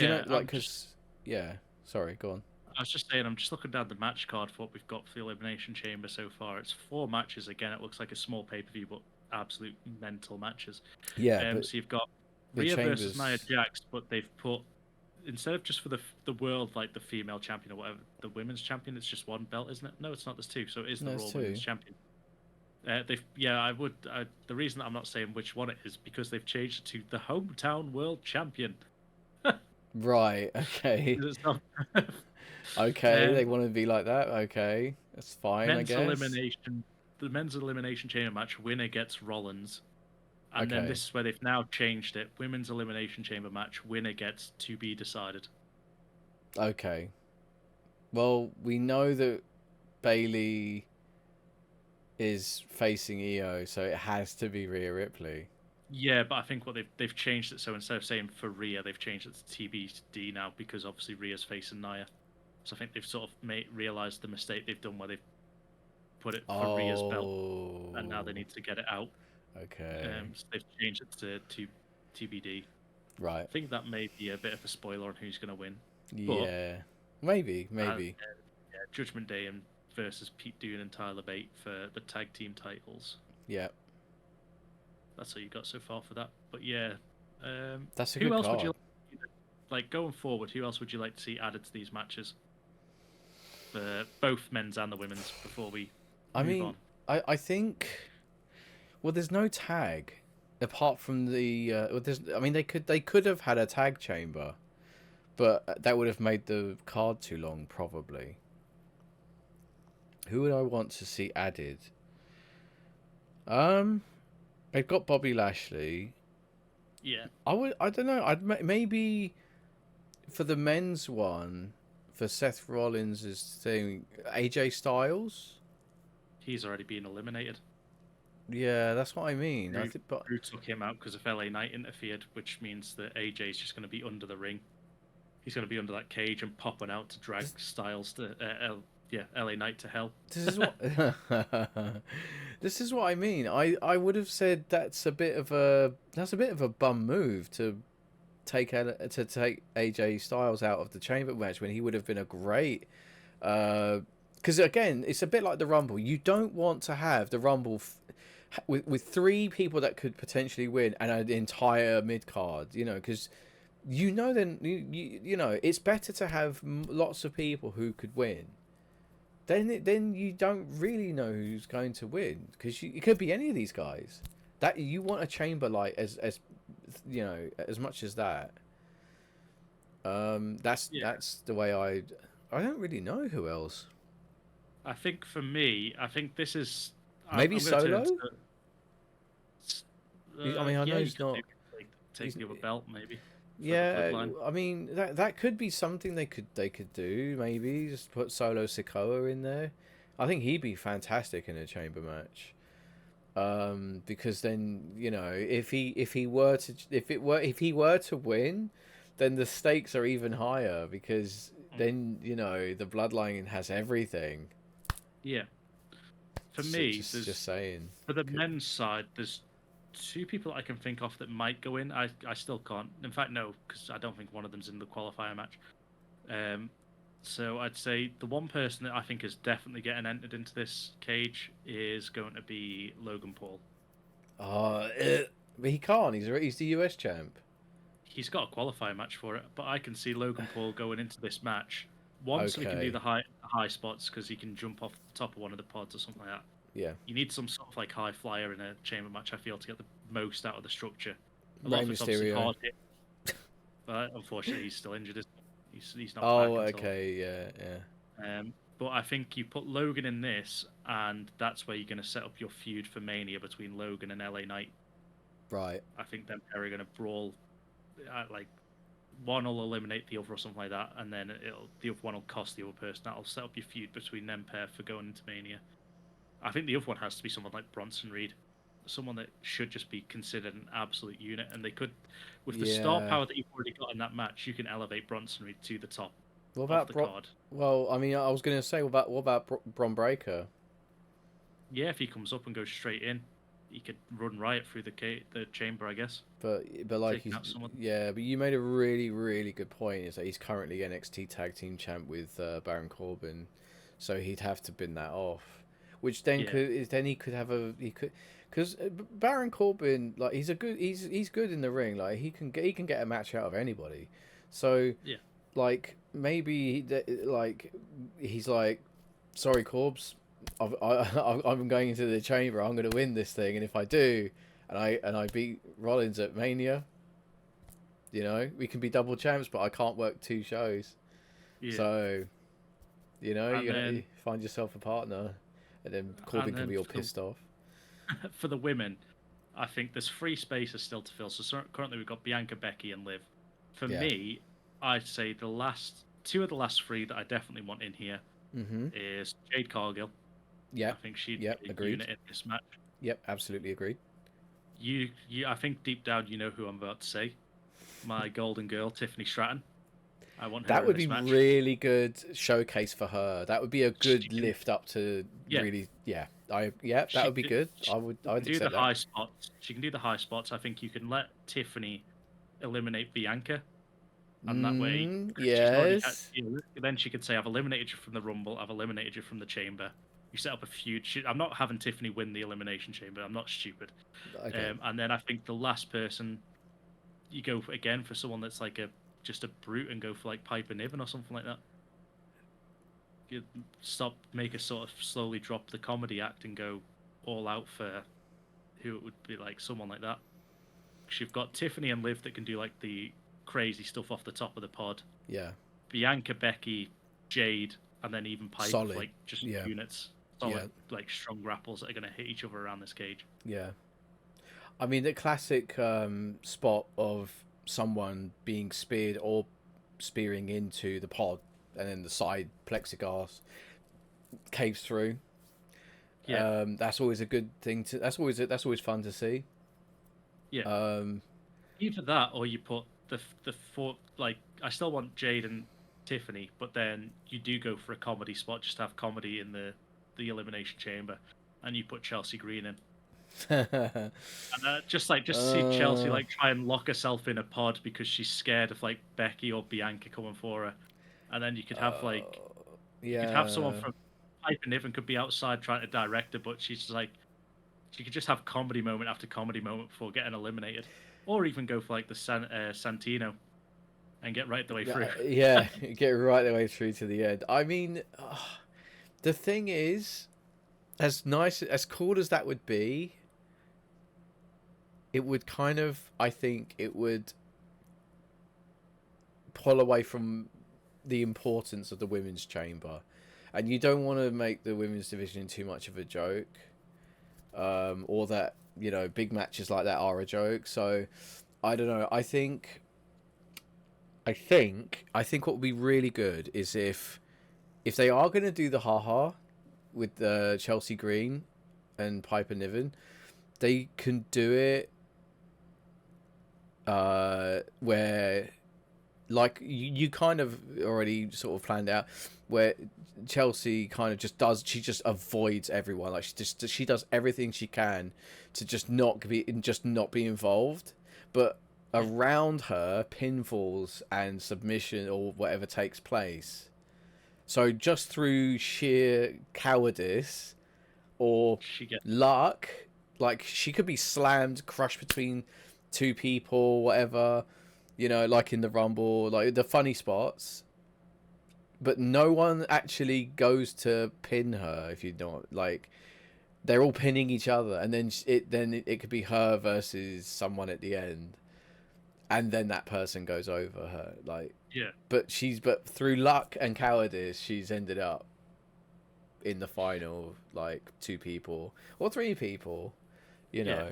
yeah, Sorry, go on. I was just saying, I'm just looking down the match card for what we've got for the Elimination Chamber so far. It's 4 matches. Again, it looks like a small pay-per-view, but absolute mental matches. Yeah, but so you've got the Rhea Chambers... versus Nia Jax, but they've put, instead of just for the world, like the female champion or whatever, the women's champion, it's just one belt, isn't it? No, it's not. There's 2, so it is the Raw Women's Champion. The reason that I'm not saying which one it is because they've changed it to the Hometown World Champion. Right. Okay. It's not... Okay, they want to be like that. Okay, that's fine. I guess. The men's elimination chamber match. Winner gets Rollins, and then this is where they've now changed it. Women's elimination chamber match. Winner gets to be decided. Okay. Well, we know that Bayley is facing EO, so it has to be Rhea Ripley. Yeah, but I think what they've changed it, so instead of saying for Rhea, they've changed it to TBD now because obviously Rhea's facing Nia. So I think they've sort of realised the mistake they've done where they've put it for Rhea's belt, and now they need to get it out. Okay. So they've changed it to TBD. Right. I think that may be a bit of a spoiler on who's going to win. Yeah. Maybe. Judgment Day and versus Pete Dunne and Tyler Bate for the tag team titles. Yeah. That's all you got so far for that. But yeah, that's a who good else card. would you like going forward? Who else would you like to see added to these matches? For both men's and the women's before we move on. I think, well, there's no tag apart from the. They could have had a tag chamber, but that would have made the card too long, probably. Who would I want to see added? They've got Bobby Lashley. Yeah. I don't know. Maybe for the men's one, for Seth Rollins' thing, AJ Styles. He's already been eliminated. Yeah, that's what I mean. Drew took him out because of LA Knight interfered, which means that AJ's just going to be under the ring. He's going to be under that cage and popping out to drag Styles to LA Knight to hell. This is what this is what I mean. I would have said that's a bit of a bum move to take AJ Styles out of the Chamber match when he would have been a great. Because again, it's a bit like the Rumble. You don't want to have the Rumble with three people that could potentially win and an entire mid card. Because then it's better to have lots of people who could win. Then you don't really know who's going to win because it could be any of these guys. That you want a chamber like as much as that. That's the way I don't really know who else. I think for me, this is maybe Solo. I know he's not. Take the other belt, maybe. Yeah, I mean that could be something they could do. Maybe just put Solo Sikoa in there. I think he'd be fantastic in a chamber match. Because then if he were to win, then the stakes are even higher because then the bloodline has everything. Yeah. For me, just saying. For the men's side, there's two people I can think of that might go in. I still can't. In fact, no, because I don't think one of them's in the qualifier match. So I'd say the one person that I think is definitely getting entered into this cage is going to be Logan Paul. But he can't. He's the US champ. He's got a qualifier match for it, but I can see Logan Paul going into this match. Once we can do the high spots because he can jump off the top of one of the pods or something like that. Yeah. You need some sort of like high flyer in a chamber match, I feel, to get the most out of the structure. Rey Mysterio. But unfortunately, he's still injured. He's not. Oh, okay, yeah. But I think you put Logan in this, and that's where you're going to set up your feud for Mania between Logan and LA Knight. Right. I think them pair are going to brawl. Like one will eliminate the other or something like that, and then the other one will cost the other person. That'll set up your feud between them pair for going into Mania. I think the other one has to be someone like Bronson Reed, someone that should just be considered an absolute unit. And they could, with the star power that you've already got in that match, you can elevate Bronson Reed to the top. What about the card. Well, I mean, I was going to say, what about Bron Breakker? Yeah, if he comes up and goes straight in, he could run riot through the chamber, I guess. But like but you made a really, really good point. Is that he's currently NXT Tag Team Champ with Baron Corbin, so he'd have to bin that off. Which then he could because Baron Corbin, like, he's good in the ring, like he can get a match out of anybody. So like maybe he's like, sorry Corbs, I'm going into the chamber, I'm going to win this thing, and if I do, and I beat Rollins at Mania, we can be double champs, but I can't work 2 shows. Yeah. So you gotta find yourself a partner. And then Corbin can be all pissed off. For the women, I think there's 3 spaces still to fill. So currently we've got Bianca, Becky, and Liv. For me, I'd say the last 2 of the last 3 that I definitely want in here is Jade Cargill. Yeah, I think she'd be a unit in this match. Yep, absolutely agreed. I think deep down you know who I'm about to say. My golden girl, Tiffany Stratton. I want her that would in this be match. Really good showcase for her. That would be a good lift up to really. Yeah, that would be good. I would do the high spots. She can do the high spots. I think you can let Tiffany eliminate Bianca, and that way, yes. Then she could say, "I've eliminated you from the Rumble. I've eliminated you from the Chamber." You set up a feud. I'm not having Tiffany win the Elimination Chamber. I'm not stupid. Okay. And then I think the last person, you go again for someone that's like just a brute and go for like Piper Niven or something like that. You make a sort of slowly drop the comedy act and go all out for who it would be, like someone like that. Because you've got Tiffany and Liv that can do like the crazy stuff off the top of the pod. Yeah. Bianca, Becky, Jade, and then even Pipe, Solid. like just Yeah. units, solid, Yeah. like strong grapples that are going to hit each other around this cage. Yeah. I mean, the classic spot of someone being speared or spearing into the pod, and then the side plexiglass caves through. Yeah. That's always a good thing to. That's always fun to see. Yeah. Either that, or you put the four. Like, I still want Jade and Tiffany, but then you do go for a comedy spot, just to have comedy in the elimination chamber, and you put Chelsea Green in. And just see Chelsea like try and lock herself in a pod because she's scared of like Becky or Bianca coming for her, and then you could have like you could have someone from Piper Niven could be outside trying to direct her, but she's like she could just have comedy moment after comedy moment before getting eliminated, or even go for like the Santino and get right the way through. Yeah, get right the way through to the end. I mean, the thing is, as cool as that would be, it would kind of, I think, it would pull away from the importance of the women's chamber, and you don't want to make the women's division too much of a joke, or that big matches like that are a joke. So, I don't know. I think what would be really good is if they are going to do the haha with Chelsea Green and Piper Niven, they can do it where, like, you kind of already sort of planned out, where Chelsea kind of just avoids everyone. Like, she does everything she can to just not be involved, but around her, pinfalls and submission or whatever takes place. So just through sheer cowardice or luck, like, she could be slammed, crushed between two people, whatever, like in the Rumble, like the funny spots, but no one actually goes to pin her. If you don't, like, they're all pinning each other, and then it could be her versus someone at the end, and then that person goes over her, like, yeah. But through luck and cowardice, she's ended up in the final, like, 2 people or 3 people, Yeah.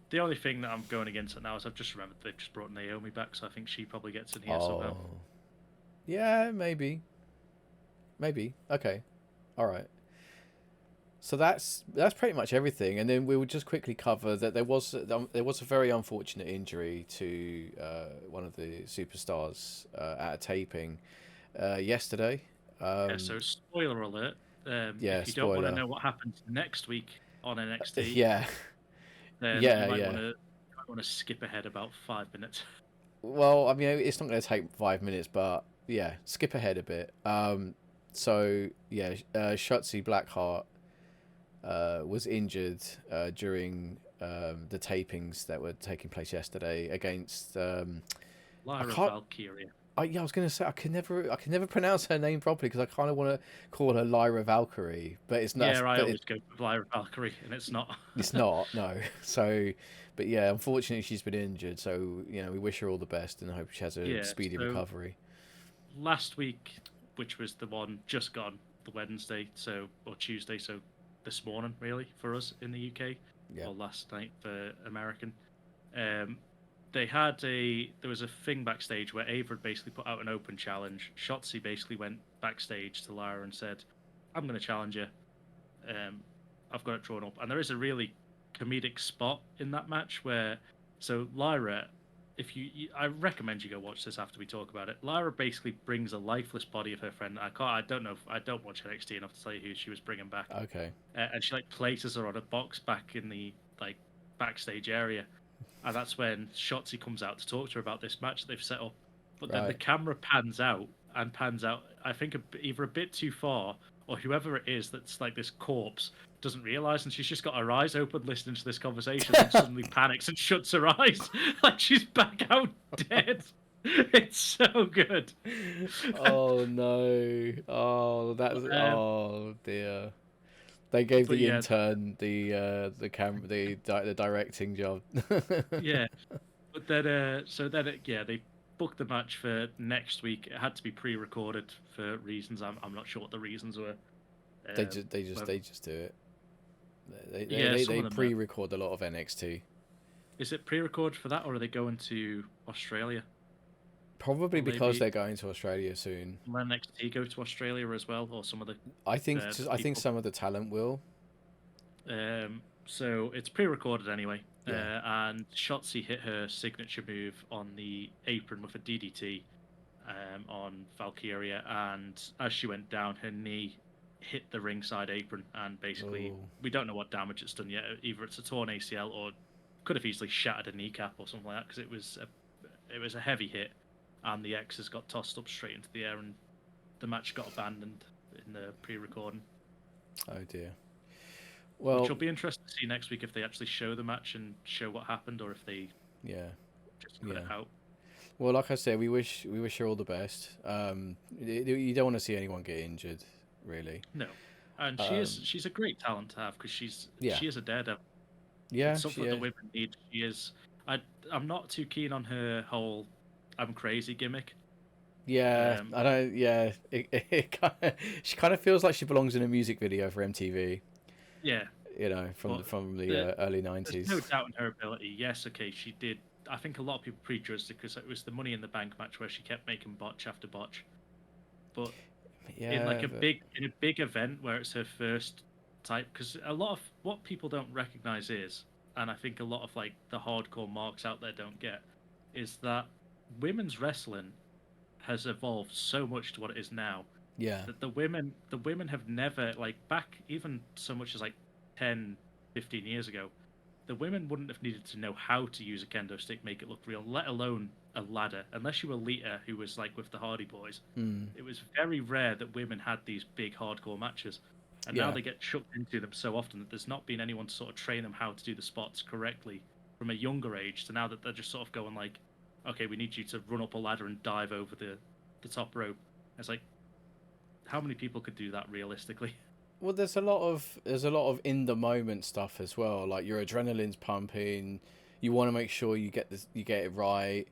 The only thing that I'm going against it now is I've just remembered they've just brought Naomi back, so I think she probably gets in here somehow. Yeah, maybe. Okay, all right. So that's pretty much everything, and then we would just quickly cover that there was a very unfortunate injury to one of the superstars at a taping yesterday. So spoiler alert. Yeah, if you don't want to know what happens next week on NXT, then you might want to skip ahead about 5 minutes. Well, I mean, it's not going to take 5 minutes, but yeah, skip ahead a bit. So yeah, Shotzi Blackheart was injured during the tapings that were taking place yesterday against Lyra Valkyria. I was going to say I can never pronounce her name properly because I kind of want to call her Lyra Valkyrie, but it's not. Yeah, I always go with Lyra Valkyrie, and it's not. It's not, no. So, but yeah, unfortunately she's been injured. So we wish her all the best and hope she has a speedy recovery. Last week, which was the one just gone, the Wednesday, or Tuesday, so this morning really for us in the UK, or last night for American. There was a thing backstage where Ava had basically put out an open challenge. Shotzi basically went backstage to Lyra and said, "I'm going to challenge you. I've got it drawn up." And there is a really comedic spot in that match where, so Lyra, I recommend you go watch this after we talk about it. Lyra basically brings a lifeless body of her friend. I don't watch NXT enough to tell you who she was bringing back. Okay. And she like places her on a box back in the like backstage area. And that's when Shotzi comes out to talk to her about this match that they've set up. But then the camera pans out, I think, either a bit too far, or whoever it is that's like this corpse doesn't realise, and she's just got her eyes open listening to this conversation and suddenly panics and shuts her eyes like she's back out dead. It's so good. Oh, no. Oh, oh, dear. They gave the intern the camera the directing job. Yeah, but then they booked the match for next week. It had to be pre-recorded for reasons. I'm not sure what the reasons were. They just do it. Yeah, some They of them are. pre-record a lot of NXT. Is it pre-recorded for that, or are they going to Australia? Probably Or because maybe they're going to Australia soon. will NXT go to Australia as well, or some of the I think people? some of the talent will. So it's pre-recorded anyway. Yeah. And Shotzi hit her signature move on the apron with a DDT on Valkyria, and as she went down, her knee hit the ringside apron, and basically Ooh. we don't know what damage it's done yet. Either it's a torn ACL or could have easily shattered a kneecap or something like that, because it was a heavy hit, and the X's got tossed up straight into the air, and the match got abandoned in the pre-recording. Oh dear. Well, which will be interesting to see next week if they actually show the match and show what happened, or if they just cut it out. Well, like I said, we wish her all the best. You don't want to see anyone get injured, really. No, and she's a great talent to have, because she is a daredevil. Yeah, it's something that women need. She is. I'm not too keen on her whole "I'm crazy" gimmick. Yeah, I don't. Yeah, she kind of feels like she belongs in a music video for MTV. Yeah, from the early 90s. There's no doubt in her ability. Yes, okay, she did. I think a lot of people prejudged it because it was the Money in the Bank match where she kept making botch after botch. But in a big event where it's her first type, because a lot of what people don't recognize is, and I think a lot of like the hardcore marks out there don't get, is that women's wrestling has evolved so much to what it is now. Yeah. That the women have never, like, back even so much as like 10, 15 years ago, the women wouldn't have needed to know how to use a kendo stick, make it look real, let alone a ladder. Unless you were Lita, who was like with the Hardy Boys, it was very rare that women had these big hardcore matches. And now they get chucked into them so often that there's not been anyone to sort of train them how to do the spots correctly from a younger age, to now that they're just sort of going like, okay, we need you to run up a ladder and dive over the top rope. It's like, how many people could do that realistically? Well, there's a lot of in the moment stuff as well. Like your adrenaline's pumping, you want to make sure you get it right,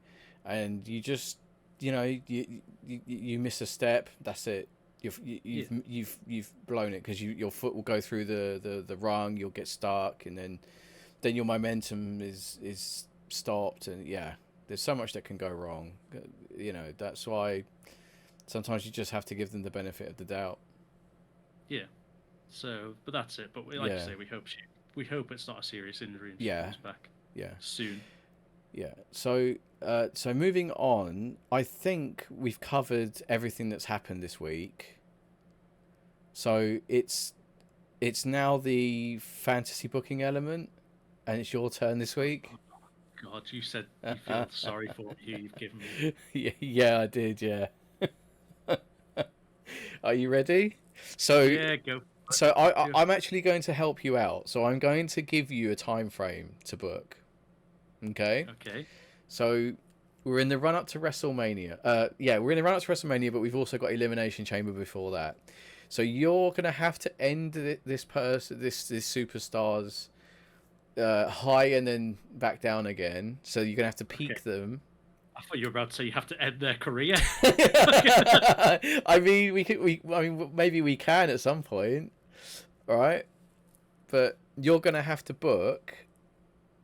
and you just you miss a step, that's it. You've blown it, because your foot will go through the rung, you'll get stuck, and then your momentum is stopped, and there's so much that can go wrong. That's why sometimes you just have to give them the benefit of the doubt. Yeah. So, but that's it. But like I say, we hope it's not a serious injury and she comes back. Soon. Yeah. So moving on, I think we've covered everything that's happened this week. So it's now the fantasy booking element, and it's your turn this week. God, you said you feel sorry for me. You've given me. Yeah, I did. Yeah. Are you ready? So yeah, go. So I'm actually going to help you out. So I'm going to give you a time frame to book. Okay. Okay. So we're in the run up to WrestleMania. We're in the run up to WrestleMania, but we've also got Elimination Chamber before that. So you're gonna have to end this superstar's high and then back down again. So you're gonna have to peak them. I thought you were about to say you have to end their career. I mean, maybe we can at some point, right? But you're gonna have to book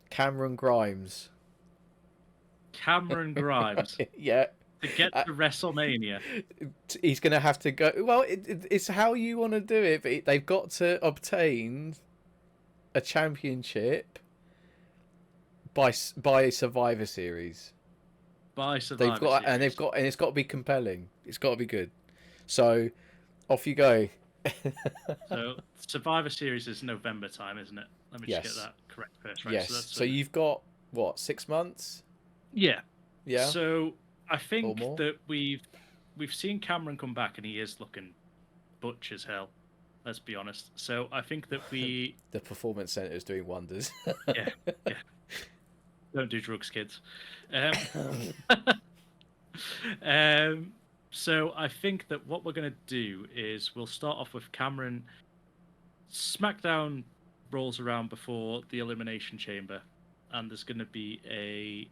Cameron Grimes. Cameron Grimes. Yeah. To get to WrestleMania. He's gonna have to go. Well, it's how you want to do it, but they've got to obtain a championship by Survivor Series. By Survivor Series. And it's got to be compelling. It's got to be good. So, off you go. So Survivor Series is November time, isn't it? Let me just get that correct first, right? Yes. So you've got what, 6 months? Yeah. Yeah. So I think that we've seen Cameron come back, and he is looking butch as hell. Let's be honest. So I think that the Performance Center is doing wonders. yeah. Don't do drugs, kids. So I think that what we're going to do is we'll start off with Cameron. Smackdown rolls around before the Elimination Chamber, and there's going to be a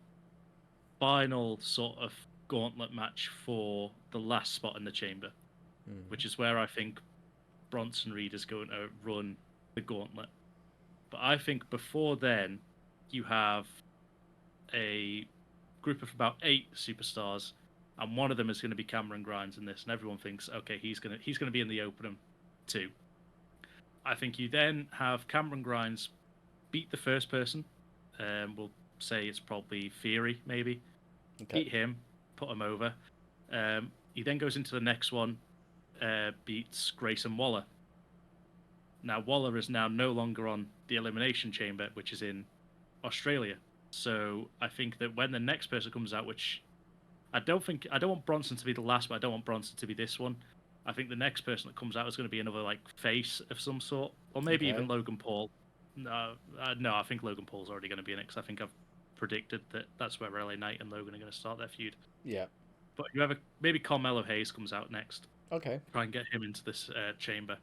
final sort of gauntlet match for the last spot in the chamber, which is where I think Bronson Reed is going to run the gauntlet. But I think before then, you have a group of about 8 superstars, and one of them is going to be Cameron Grimes in this, and everyone thinks, okay, he's gonna be in the opening too. I think you then have Cameron Grimes beat the first person. We'll say it's probably Theory, maybe. Okay. Beat him, put him over. He then goes into the next one, beats Grayson Waller. Now, Waller is now no longer on the Elimination Chamber, which is in Australia. So I think that when the next person comes out, which I don't want Bronson to be the last, but I don't want Bronson to be this one. I think the next person that comes out is going to be another like face of some sort, or maybe even Logan Paul. No, I think Logan Paul's already going to be in it, because I think I've predicted that that's where LA Knight and Logan are going to start their feud. Yeah. But maybe Carmelo Hayes comes out next. Okay. Try and get him into this chamber.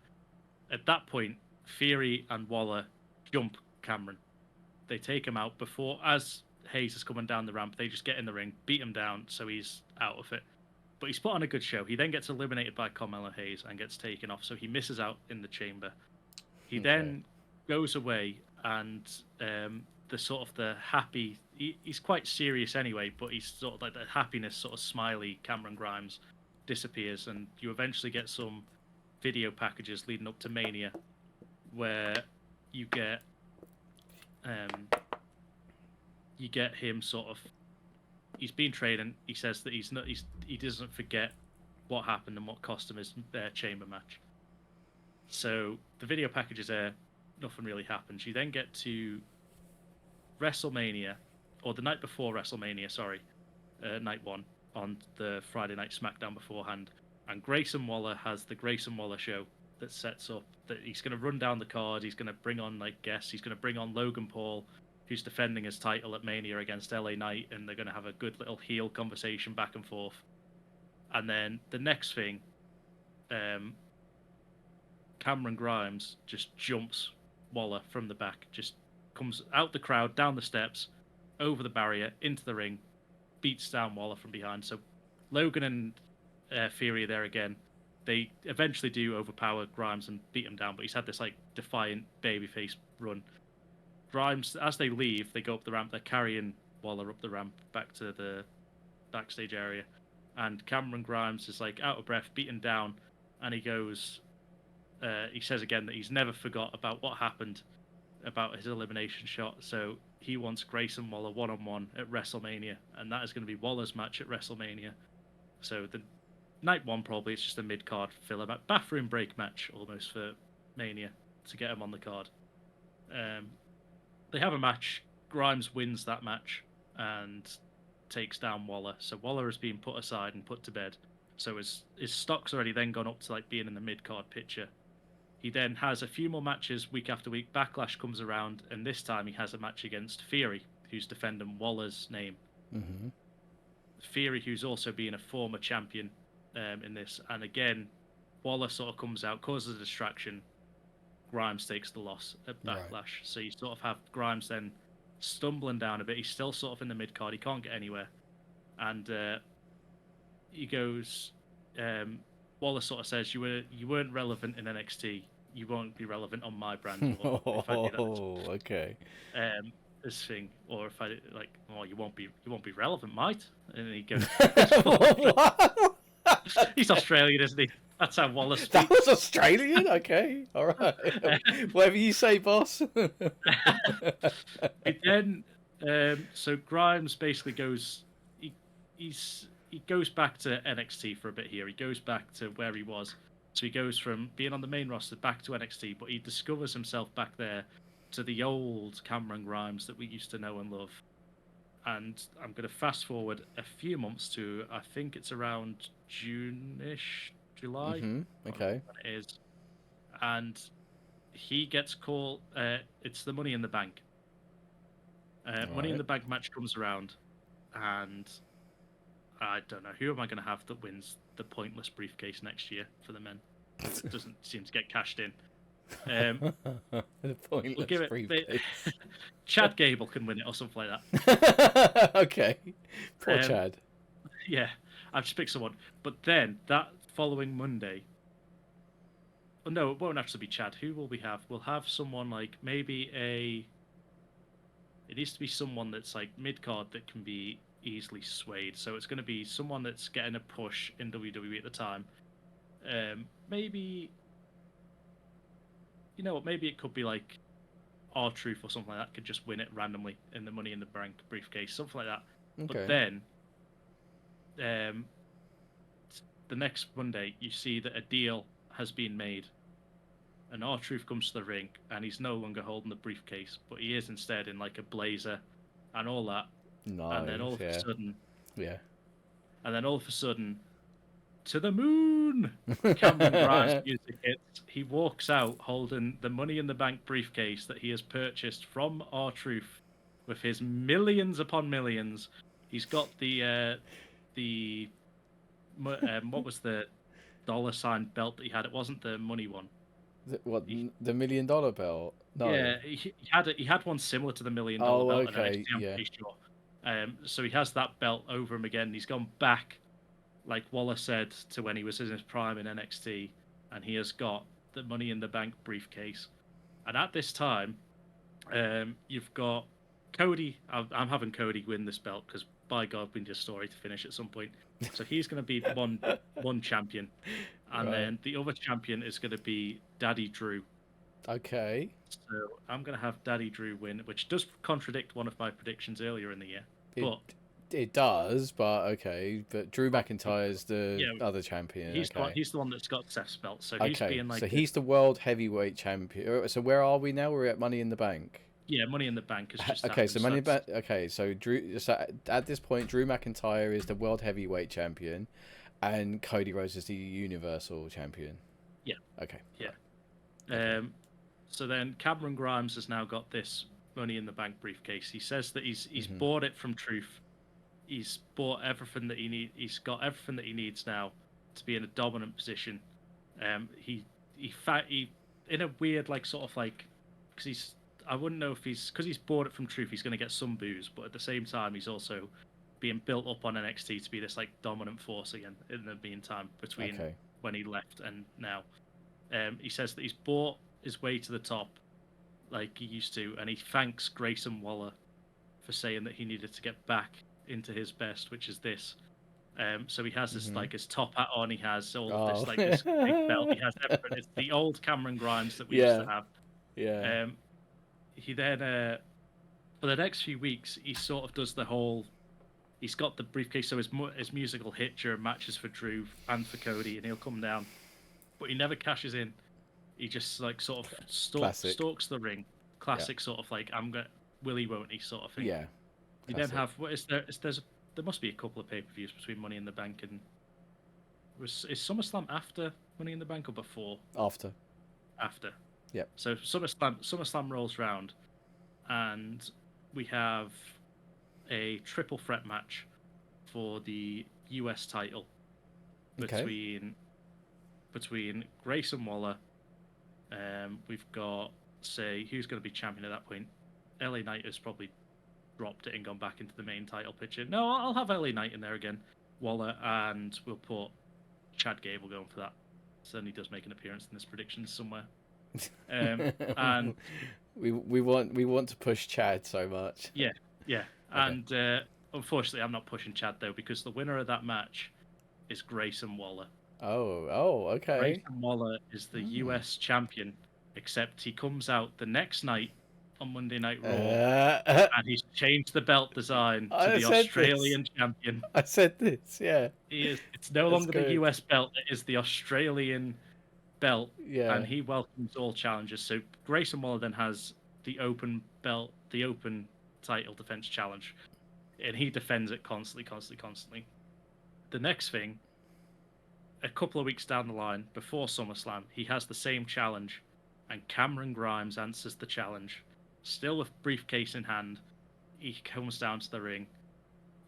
At that point, Theory and Waller jump Cameron. They take him out before, as Hayes is coming down the ramp, they just get in the ring, beat him down, so he's out of it. But he's put on a good show. He then gets eliminated by Carmelo Hayes and gets taken off, so he misses out in the chamber. He then goes away, and the sort of the happy... He's quite serious anyway, but he's sort of like the happiness, sort of smiley Cameron Grimes disappears, and you eventually get some video packages leading up to Mania, where you get him sort of... He's been training. He says that he doesn't forget what happened and what cost him his chamber match. So the video package is there. Nothing really happens. You then get to WrestleMania, or the night before WrestleMania, sorry, night 1, on the Friday night Smackdown beforehand. And Grayson Waller has the Grayson Waller show that sets up that he's going to run down the card. He's going to bring on like guests. He's going to bring on Logan Paul, who's defending his title at Mania against LA Knight, and they're going to have a good little heel conversation back and forth. And then the next thing, Cameron Grimes just jumps Waller from the back, just comes out the crowd, down the steps, over the barrier, into the ring, beats down Waller from behind. So Logan and Theory are there again. They eventually do overpower Grimes and beat him down, but he's had this like defiant babyface run. Grimes, as they leave, they go up the ramp. They're carrying Waller up the ramp back to the backstage area, and Cameron Grimes is like out of breath, beaten down, and he goes. He says again that he's never forgot about what happened, about his elimination shot. So he wants Grayson Waller one-on-one at WrestleMania, and that is going to be Waller's match at WrestleMania. So the night 1 probably it's just a mid-card filler, bathroom break match almost for Mania to get him on the card. They have a match. Grimes wins that match and takes down Waller. So Waller has been put aside and put to bed. So his stock's already then gone up to like being in the mid-card picture. He then has a few more matches week after week. Backlash comes around, and this time he has a match against Theory, who's defending Waller's name. Mm-hmm. Theory, who's also been a former champion in this. And again, Waller sort of comes out, causes a distraction. Grimes takes the loss at Backlash. Right. So you sort of have Grimes then stumbling down a bit. He's still sort of in the mid-card. He can't get anywhere. And he goes... Waller sort of says, you weren't relevant in NXT. You won't be relevant on my brand. Okay. This thing, or if I like, oh, you won't be relevant, mate. And he goes, he's Australian, isn't he? That's how Waller speaks. That was Australian? Okay, all right. Whatever you say, boss. Then, so Grimes basically goes, he goes back to NXT for a bit here. He goes back to where he was. So he goes from being on the main roster back to NXT, but he discovers himself back there to the old Cameron Grimes that we used to know and love. And I'm going to fast forward a few months to, I think it's around June-ish, July. Mm-hmm. Okay. It is. And he gets called, it's the Money in the Bank. Money in the Bank match comes around, and I don't know, who am I going to have that wins the pointless briefcase next year for the men? It doesn't seem to get cashed in. We'll give it. Chad Gable can win it or something like that. Okay. Poor Chad. Yeah, I've just picked someone. But then that following Monday, oh, no, it won't actually be Chad. Who will we have? We'll have someone like maybe a. It needs to be someone that's like mid card that can be easily swayed. So it's going to be someone that's getting a push in WWE at the time. Maybe, you know what? Maybe it could be like R-Truth or something like that. Could just win it randomly in the Money in the Bank briefcase, something like that. Okay. But then, the next Monday, you see that a deal has been made. And R-Truth comes to the ring, and he's no longer holding the briefcase, but he is instead in like a blazer and all that. Nice. And then all of a sudden, yeah. And then all of a sudden, to the moon! Cameron Grimes' music hits. He walks out holding the Money in the Bank briefcase that he has purchased from R-Truth with his millions upon millions. He's got the what was the $sign belt that he had? It wasn't the money one. The $1 million belt? No. Yeah, he had one similar to the $1 million belt. Okay. I'm pretty sure. So he has that belt over him again. He's gone back, like Waller said, to when he was in his prime in NXT, and he has got the Money in the Bank briefcase. And at this time, you've got Cody. I'm having Cody win this belt because, by God, we need a story to finish at some point. So he's going to be one champion, and then the other champion is going to be Daddy Drew. Okay. So I'm going to have Daddy Drew win, which does contradict one of my predictions earlier in the year. It does, but okay. But Drew McIntyre's the other champion. He's the one that's got Seth's belt. So he's being like. So he's the world heavyweight champion. So where are we now? We're at Money in the Bank. Yeah, Money in the Bank is just. Okay, so Money in the Bank. Okay, so Drew. So at this point, Drew McIntyre is the world heavyweight champion, and Cody Rhodes is the Universal champion. Yeah. Okay. Yeah. So then Cameron Grimes has now got this Money in the Bank briefcase. He says that he's bought it from Truth. He's bought everything that he needs. He's got everything that he needs now to be in a dominant position. He in a weird like sort of like because I wouldn't know if because he's bought it from Truth. He's going to get some booze, but at the same time he's also being built up on NXT to be this like dominant force again in the meantime between when he left and now. He says that he's bought his way to the top like he used to, and he thanks Grayson Waller for saying that he needed to get back into his best, which is this. So he has this like his top hat on, he has all of this like this big belt, he has everything. It's the old Cameron Grimes that we used to have. Yeah. He then for the next few weeks he sort of does the whole. He's got the briefcase, so his musical hit during matches for Drew and for Cody, and he'll come down, but he never cashes in. He just like sort of stalks the ring. Classic sort of like will he, won't he sort of thing. Yeah. You then have there must be a couple of pay-per-views between Money in the Bank and is SummerSlam after Money in the Bank or before? After. Yep. So SummerSlam rolls round, and we have a triple threat match for the US title between Grayson Waller. We've got who's going to be champion at that point. LA Knight has probably dropped it and gone back into the main title picture. No, I'll have LA Knight in there again, Waller, and we'll put Chad Gable going for that. Certainly does make an appearance in this prediction somewhere. And we want to push Chad so much. Yeah. Okay. And unfortunately, I'm not pushing Chad though, because the winner of that match is Grayson Waller. Oh, okay. Grayson Waller is the US champion, except he comes out the next night on Monday Night Raw, and he's changed the belt design to the Australian champion. I said this, yeah. It's no longer the US belt; it is the Australian belt, and he welcomes all challengers. So Grayson Waller then has the open belt, the open title defense challenge, and he defends it constantly. The next thing, a couple of weeks down the line, before SummerSlam, he has the same challenge, and Cameron Grimes answers the challenge. Still with briefcase in hand, he comes down to the ring,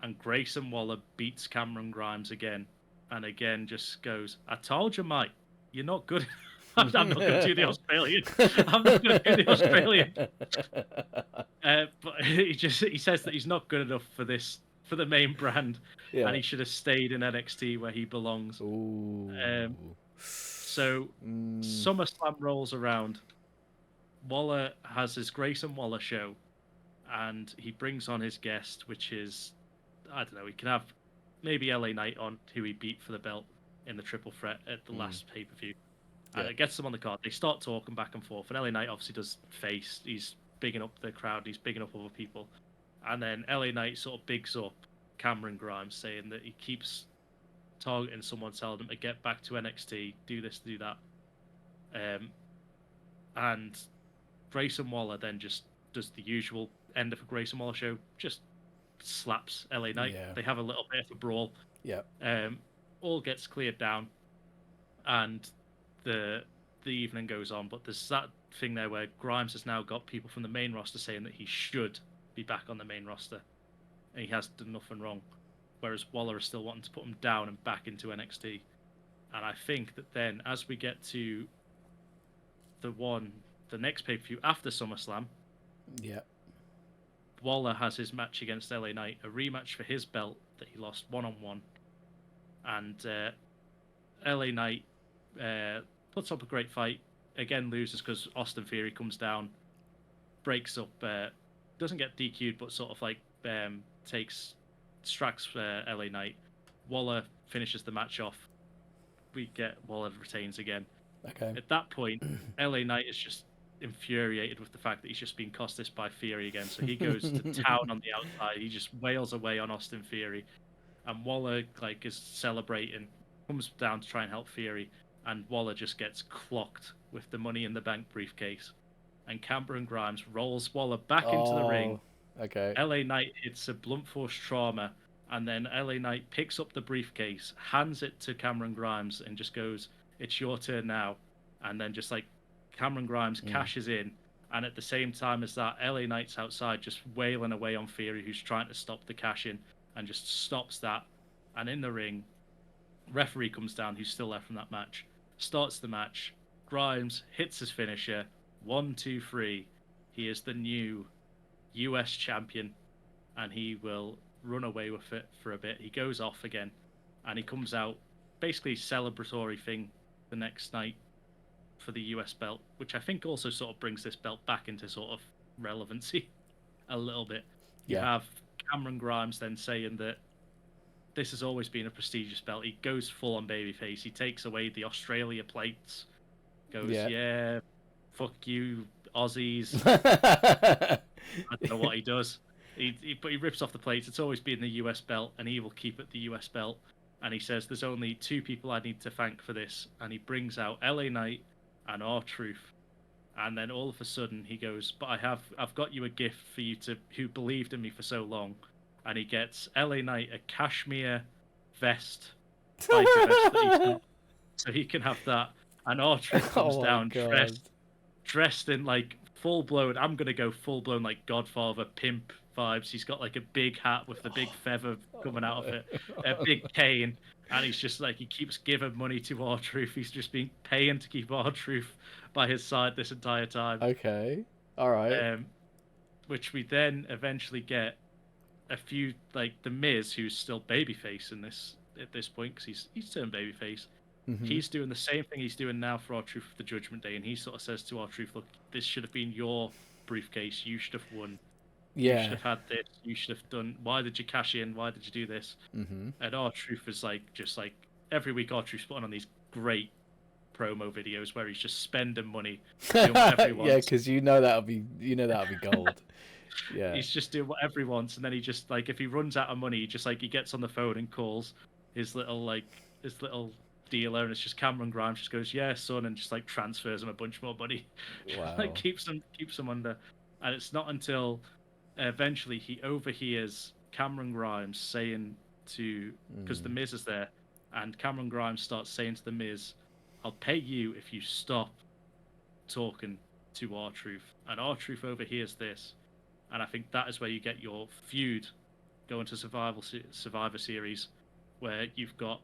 and Grayson Waller beats Cameron Grimes again, and again just goes, "I told you, mate, you're not good." I'm not going to do the Australian. But he says that he's not good enough for this for the main brand, Yeah. and he should have stayed in NXT where he belongs. Ooh. So SummerSlam rolls around. Waller has his Grayson Waller show, and he brings on his guest, which is, I don't know, he can have maybe LA Knight on, who he beat for the belt in the triple threat at the last pay-per-view. And Yeah. it gets them on the card. They start talking back and forth, and LA Knight obviously does face. He's bigging up the crowd, he's bigging up other people. And then LA Knight sort of bigs up Cameron Grimes, saying that he keeps targeting someone, telling them to get back to NXT, do this, do that. And Grayson Waller then just does the usual end of a Grayson Waller show, just slaps LA Knight. Yeah. They have a little bit of a brawl. Yeah. All gets cleared down, and the evening goes on. But there's that thing there where Grimes has now got people from the main roster saying that he should be back on the main roster, and he has done nothing wrong. Whereas Waller is still wanting to put him down and back into NXT. And I think that then, as we get to the next pay-per-view after SummerSlam, Yeah. Waller has his match against LA Knight, a rematch for his belt that he lost one-on-one. And LA Knight puts up a great fight, again loses because Austin Theory comes down, breaks up, doesn't get DQ'd, but sort of like distracts LA Knight. Waller finishes the match off. We get Waller retains again. Okay. At that point, LA Knight is just infuriated with the fact that he's just been cost this by Theory again. So he goes to town on the outside. He just wails away on Austin Theory, and Waller is celebrating, comes down to try and help Theory, and Waller just gets clocked with the Money in the Bank briefcase, and Cameron Grimes rolls Waller back into the ring. Okay. LA Knight hits a blunt force trauma, and then LA Knight picks up the briefcase, hands it to Cameron Grimes, and just goes, "It's your turn now." And then just Cameron Grimes cashes in, and at the same time as that, LA Knight's outside just wailing away on Theory, who's trying to stop the cash in, and just stops that. And in the ring, referee comes down, who's still there from that match, starts the match. Grimes hits his finisher. 1, 2, 3. He is the new US champion, and he will run away with it for a bit. He goes off again, and he comes out, basically celebratory thing the next night for the US belt, which I think also sort of brings this belt back into sort of relevancy a little bit. You have Cameron Grimes then saying that this has always been a prestigious belt. He goes full on babyface. He takes away the Australia plates. Goes, yeah fuck you, Aussies. I don't know what he does. But he rips off the plates. It's always been the US belt, and he will keep it the US belt. And he says, there's only 2 people I need to thank for this. And he brings out LA Knight and R-Truth. And then all of a sudden he goes, but I've got you a gift for you who believed in me for so long. And he gets LA Knight a cashmere vest, biker vest that he's got, so he can have that. And R-Truth comes down dressed in full blown. I'm gonna go full blown Godfather pimp vibes. He's got a big hat with the big feather coming out of it, a big cane, and he's just he keeps giving money to R-Truth. He's just been paying to keep R-Truth by his side this entire time. Okay, all right. Which we then eventually get a few the Miz, who's still babyface at this point because he's turned babyface. He's doing the same thing he's doing now for R-Truth for the Judgment Day, and he sort of says to R-Truth, look, this should have been your briefcase. You should have won. You should have had this. You should have done. Why did you cash in? Why did you do this? And R-Truth is just every week R-Truth's putting on these great promo videos where he's just spending money doing whatever he wants. Yeah, because that'll be gold. Yeah. He's just doing whatever he wants, and then he just if he runs out of money, he gets on the phone and calls his little dealer, and it's just Cameron Grimes just goes, yeah son, and just transfers him a bunch more money. Wow. keeps him under. And it's not until eventually he overhears Cameron Grimes saying to, because the Miz is there, and Cameron Grimes starts saying to the Miz, I'll pay you if you stop talking to R-Truth. And R-Truth overhears this, and I think that is where you get your feud going to Survivor Series, where you've got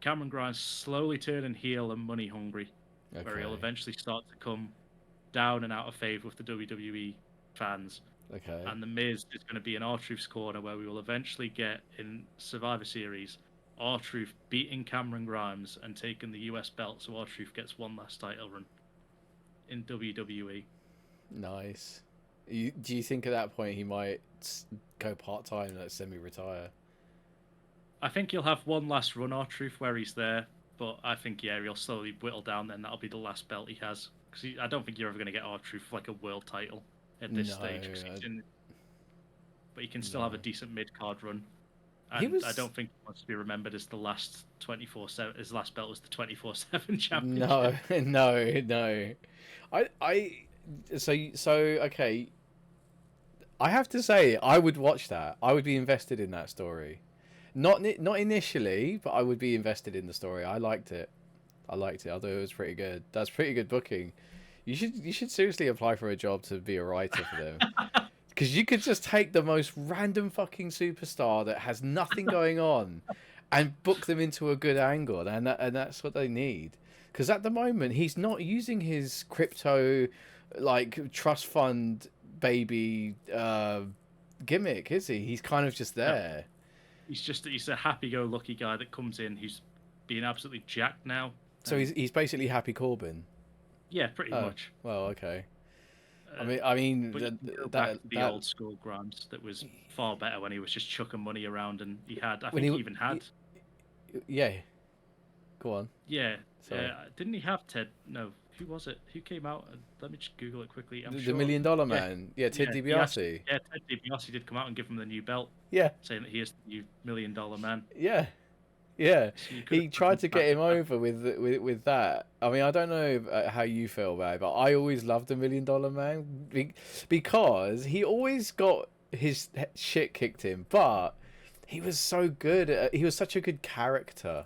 Cameron Grimes slowly turning heel and money hungry, where he'll eventually start to come down and out of favor with the WWE fans, Okay. And The Miz is going to be in R-Truth's corner, where we will eventually get in Survivor Series R-Truth beating Cameron Grimes and taking the US belt, so R-Truth gets one last title run in WWE. Nice. Do you think at that point he might go part-time, like semi-retire? I think he'll have one last run R-Truth where he's there, but I think he'll slowly whittle down. Then that'll be the last belt he has, because I don't think you're ever going to get R-Truth like a world title at this stage. But he can still have a decent mid-card run. And I don't think he wants to be remembered as the last 24/7. His last belt was the 24/7 championship. No. So okay. I have to say, I would watch that. I would be invested in that story. Not initially, but I would be invested in the story. I liked it. I thought it was pretty good. That's pretty good booking. You should seriously apply for a job to be a writer for them. Because you could just take the most random fucking superstar that has nothing going on and book them into a good angle, and that's what they need. Because at the moment, he's not using his crypto, like, trust fund baby gimmick, is he? He's kind of just there. He's a happy-go-lucky guy that comes in. He's being absolutely jacked now. So he's basically Happy Corbin. Yeah, pretty much. Well, okay. I mean, the old school Grimes that was far better when he was just chucking money around, and he even had. Yeah. Go on. Yeah. Didn't he have Ted? No. Who was it? Who came out? Let me just Google it quickly. The $1 Million Man. Yeah, Ted DiBiase. Ted DiBiase did come out and give him the new belt. Yeah. Saying that he is the new $1 Million Man. Yeah. Yeah, he tried to get him over with that. I mean, I don't know how you feel about it, but I always loved the $1 Million Man because he always got his shit kicked in, but he was so good. He was such a good character.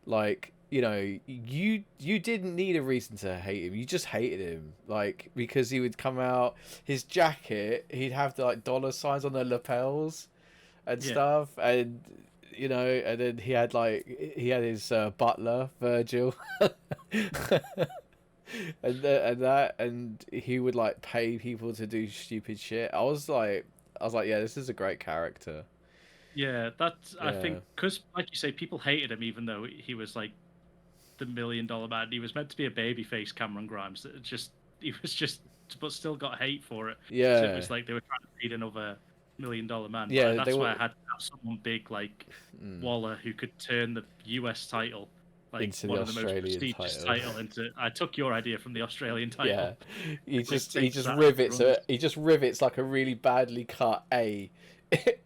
Like, you know, you didn't need a reason to hate him. You just hated him, like, because he would come out, his jacket, he'd have the like dollar signs on the lapels and stuff, and. You know, and then he had his butler Virgil, and he would like pay people to do stupid shit. I was like, yeah, this is a great character. Yeah, I think because, like you say, people hated him even though he was like the $1 Million Man. He was meant to be a babyface Cameron Grimes. But still got hate for it. Yeah, so it was like they were trying to beat another $1 Million Man. Yeah, that's why I had to have someone big like Waller who could turn the US title, like into one the of the most prestigious title into. I took your idea from the Australian title. Yeah, he just rivets like a really badly cut A,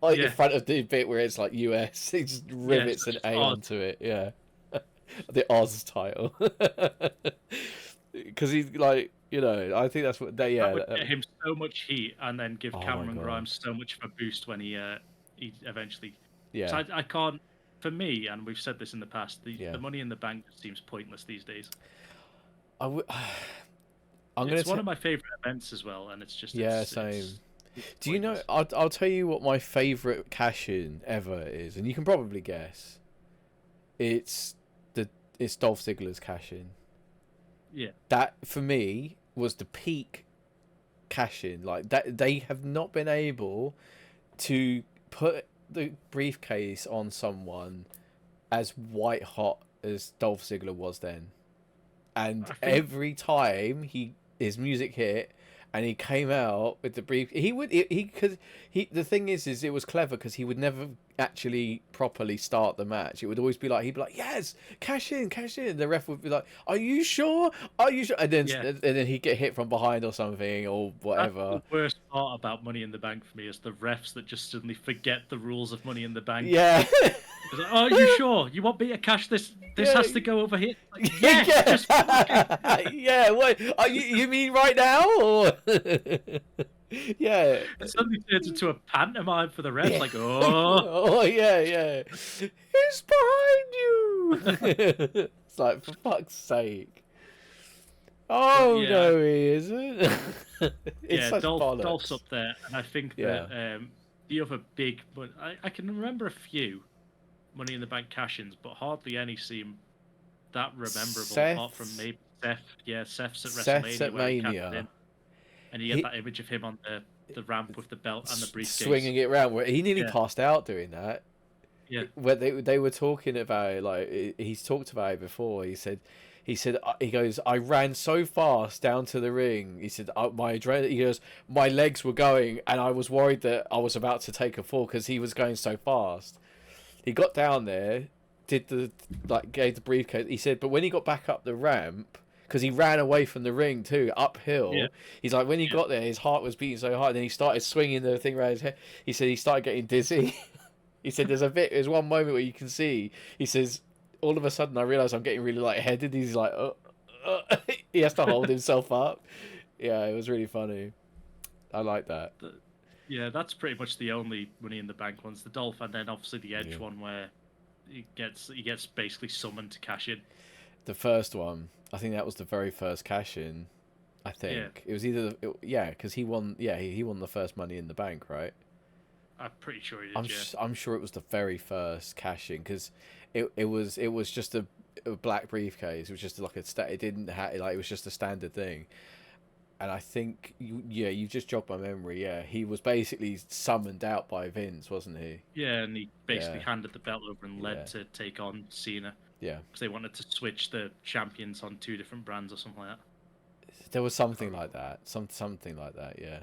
like in front of the bit where it's like US. He just rivets an A onto it. Yeah, the Oz title. Because he's like. You know, I think that's what they. Yeah, that would get him so much heat, and then give Cameron Grimes so much of a boost when he eventually. Yeah. So I can't. For me, and we've said this in the past, the Money in the Bank seems pointless these days. It's one of my favorite events as well, and it's just same. Do you know? I'll tell you what my favorite cash-in ever is, and you can probably guess. It's Dolph Ziggler's cash-in. Yeah, that for me was the peak cash in. Like that, they have not been able to put the briefcase on someone as white hot as Dolph Ziggler was then. And every time his music hit and he came out with the brief, the thing is it was clever because he would never actually properly start the match. It would always be like, he'd be like, yes, cash in. The ref would be like, are you sure? And then he'd get hit from behind or something or whatever. That's the worst part about Money in the Bank for me is the refs that just suddenly forget the rules of Money in the Bank. Yeah. It's like, are you sure? You want me to cash this? This has to go over here. Like, yes. Yeah. What? You mean right now? Or... Yeah. It suddenly turns into a pantomime for the refs. Like, oh. Oh yeah. Who's behind you? It's like, for fuck's sake. Oh no, he isn't. Dolph's up there, and I think that the other big, but I can remember a few Money in the Bank cash-ins, but hardly any seem that rememberable apart from maybe Seth. Yeah, Seth's at WrestleMania. Seth's at Mania. And you get that image of him on the the ramp with the belt and the briefcase, swinging it around. Where he nearly Yeah. passed out doing that. Yeah. Where they were talking about it, like he's talked about it before. He goes, I ran so fast down to the ring. He said, he goes, my legs were going, and I was worried that I was about to take a fall because he was going so fast. He got down there, gave the briefcase. He said, but when he got back up the ramp, because he ran away from the ring too, uphill. Yeah. He's like, when he got there, his heart was beating so hard, and then he started swinging the thing around his head. He said he started getting dizzy. He said there's one moment where you can see, he says, all of a sudden I realise I'm getting really lightheaded. He's like, he has to hold himself up. Yeah, it was really funny. I like that. Yeah, that's pretty much the only Money in the Bank ones. The Dolph, and then obviously the Edge one where he gets basically summoned to cash in. The first one, I think that was the very first cash in. I think it was either because he won. Yeah, he won the first Money in the Bank, right? I'm pretty sure he did. I'm sure it was the very first cash in because it was just a black briefcase. It was just like it didn't have like it was just a standard thing. And I think you just jogged my memory. Yeah, he was basically summoned out by Vince, wasn't he? Yeah, and he basically handed the belt over and led to take on Cena. Yeah, because they wanted to switch the champions on 2 different brands or something like that. There was something like that. Something like that. Yeah,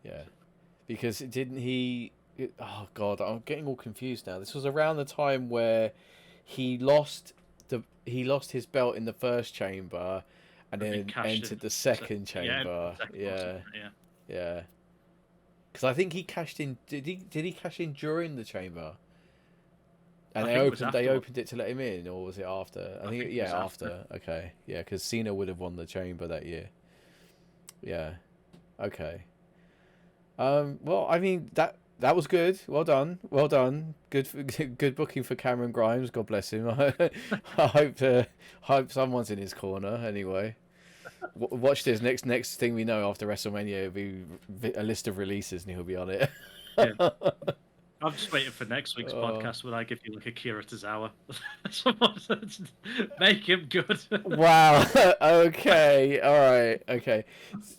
yeah. Because didn't he? Oh God, I'm getting all confused now. This was around the time where he lost his belt in the first chamber, and then entered the second chamber. Yeah. Because I think he cashed in. Did he cash in during the chamber? And they opened it to let him in, or was it after? I think after. Okay, yeah, because Cena would have won the chamber that year. Yeah. Okay. Well, I mean that was good. Well done. Good booking for Cameron Grimes. God bless him. I hope someone's in his corner. Anyway, watch this next thing we know after WrestleMania will be a list of releases, and he'll be on it. Yeah. I'm just waiting for next week's podcast when I give you like Akira Tozawa. Make him good. Wow. Okay. All right. Okay.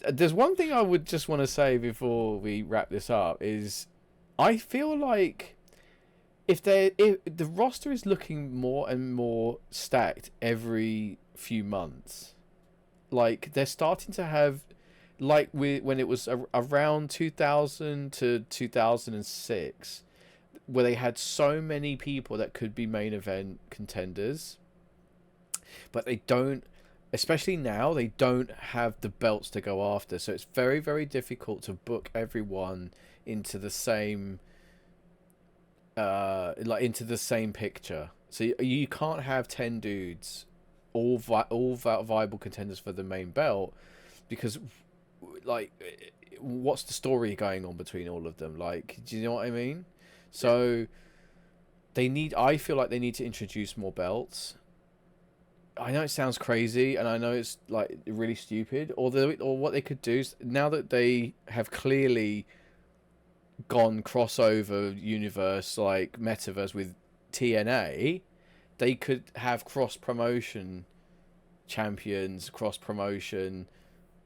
There's one thing I would just want to say before we wrap this up is I feel like if the roster is looking more and more stacked every few months, like they're starting to have like when it was around 2000 to 2006 where they had so many people that could be main event contenders, but they don't, especially now, they don't have the belts to go after. So it's very, very difficult to book everyone into the same, into the same picture. So you can't have 10 dudes, all viable contenders for the main belt, because, like, what's the story going on between all of them? Like, do you know what I mean? So I feel like they need to introduce more belts. I know it sounds crazy, and I know it's like really stupid. Or what they could do is, now that they have clearly gone crossover universe, like metaverse with TNA, they could have cross promotion champions, cross promotion.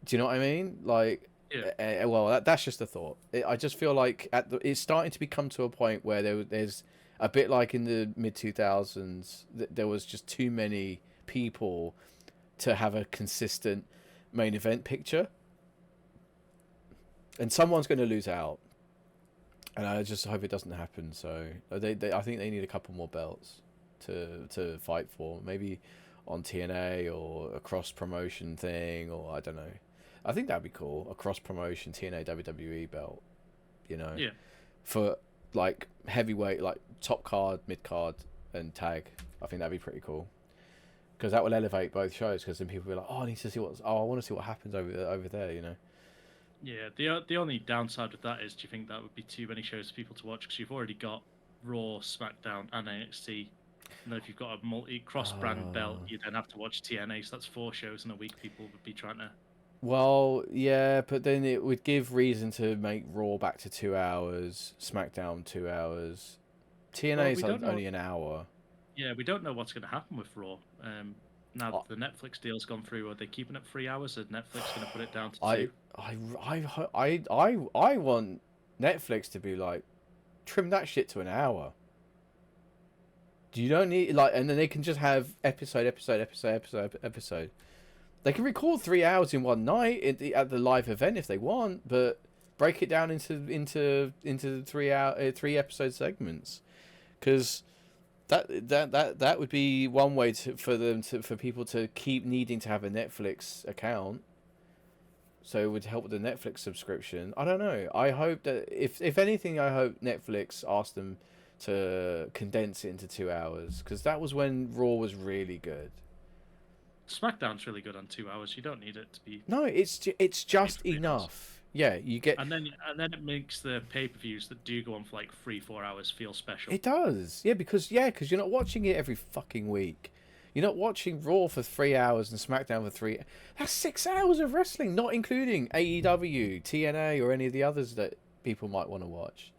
Do you know what I mean? Like. Yeah. Well, that's just a thought. I just feel like it's starting to become to a point where there's a bit like in the mid 2000s that there was just too many people to have a consistent main event picture, and someone's going to lose out. And I just hope it doesn't happen. So I think they need a couple more belts to fight for, maybe on TNA or a cross promotion thing, or I don't know. I think that'd be cool. A cross promotion TNA WWE belt, you know, for like heavyweight, like top card, mid card, and tag. I think that'd be pretty cool because that will elevate both shows. Because then people will be like, oh, I need to see I want to see what happens over there, you know. Yeah. The only downside with that is, do you think that would be too many shows for people to watch? Because you've already got Raw, SmackDown, and NXT. And then if you've got a multi cross brand belt, you then have to watch TNA. So that's 4 shows in a week. People would be trying to. Well, yeah, but then it would give reason to make Raw back to 2 hours, SmackDown 2 hours. TNA is only an hour. Yeah, we don't know what's going to happen with Raw. Now that the Netflix deal's gone through, are they keeping it 3 hours? Is Netflix going to put it down to I, 2? I want Netflix to be like, trim that shit to an hour. You don't need like, and then they can just have episode. They can record 3 hours in one night at the live event if they want, but break it down into 3 episode segments, because that would be one way for people to keep needing to have a Netflix account. So it would help with the Netflix subscription. I don't know. I hope that if anything, I hope Netflix asked them to condense it into 2 hours, because that was when Raw was really good. Smackdown's really good on 2 hours. You don't need it to be. No, it's just enough. Yeah, you get. And then it makes the pay-per-views that do go on for like 3-4 hours feel special. It does. Yeah, because you're not watching it every fucking week. You're not watching Raw for 3 hours and SmackDown for 3. That's 6 hours of wrestling, not including AEW, TNA, or any of the others that people might want to watch.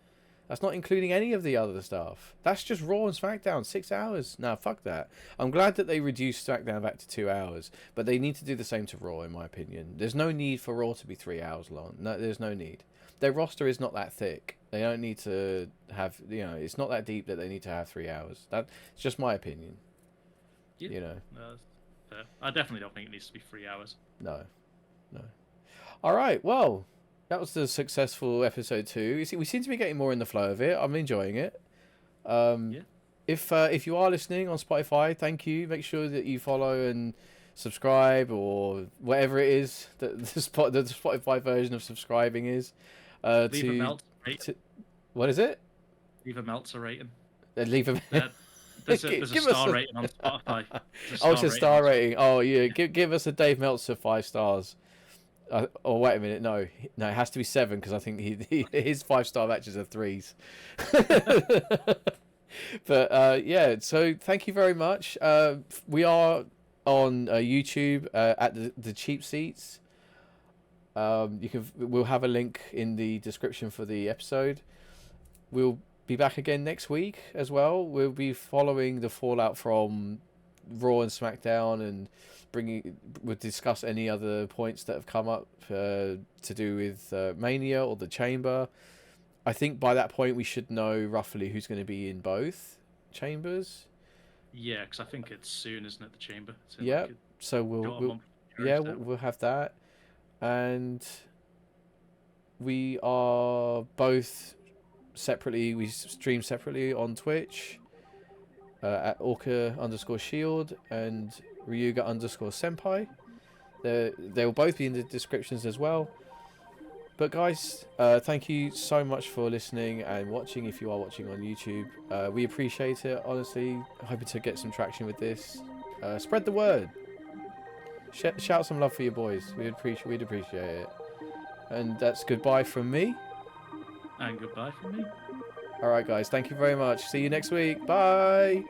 That's not including any of the other stuff. That's just Raw and SmackDown, 6 hours. Nah, fuck that. I'm glad that they reduced SmackDown back to 2 hours, but they need to do the same to Raw, in my opinion. There's no need for Raw to be 3 hours long. No, there's no need. Their roster is not that thick. They don't need to have, it's not that deep that they need to have 3 hours. That's just my opinion. Yeah. I definitely don't think it needs to be 3 hours. No. All right, well, that was the successful episode 2. You see, we seem to be getting more in the flow of it. I'm enjoying it. If you are listening on Spotify, thank you. Make sure that you follow and subscribe, or whatever it is that the Spotify version of subscribing is. Leave a Meltzer rating. What is it? Leave a Meltzer rating. Leave a. There's a star rating on Spotify. It's a star rating. Oh yeah, give us a Dave Meltzer 5 stars. Oh wait a minute, no, it has to be 7, because I think his 5-star matches are 3s. But yeah, so thank you very much. We are on YouTube at the Cheap Seats. We'll have a link in the description for the episode. We'll be back again next week as well. We'll be following the fallout from Raw and SmackDown, and we'll discuss any other points that have come up to do with Mania or the Chamber. I think by that point we should know roughly who's going to be in both chambers. Yeah, because I think it's soon, isn't it? The Chamber. Yeah. So we'll have that, and we are both separately. We stream separately on Twitch at Orca_Shield and Ryuga_Senpai. They will both be in the descriptions as well. But guys, thank you so much for listening and watching. If you are watching on YouTube, we appreciate it. Honestly, hoping to get some traction with this. Spread the word. Shout some love for your boys. We'd appreciate it. And that's goodbye from me. And goodbye from me. All right, guys. Thank you very much. See you next week. Bye.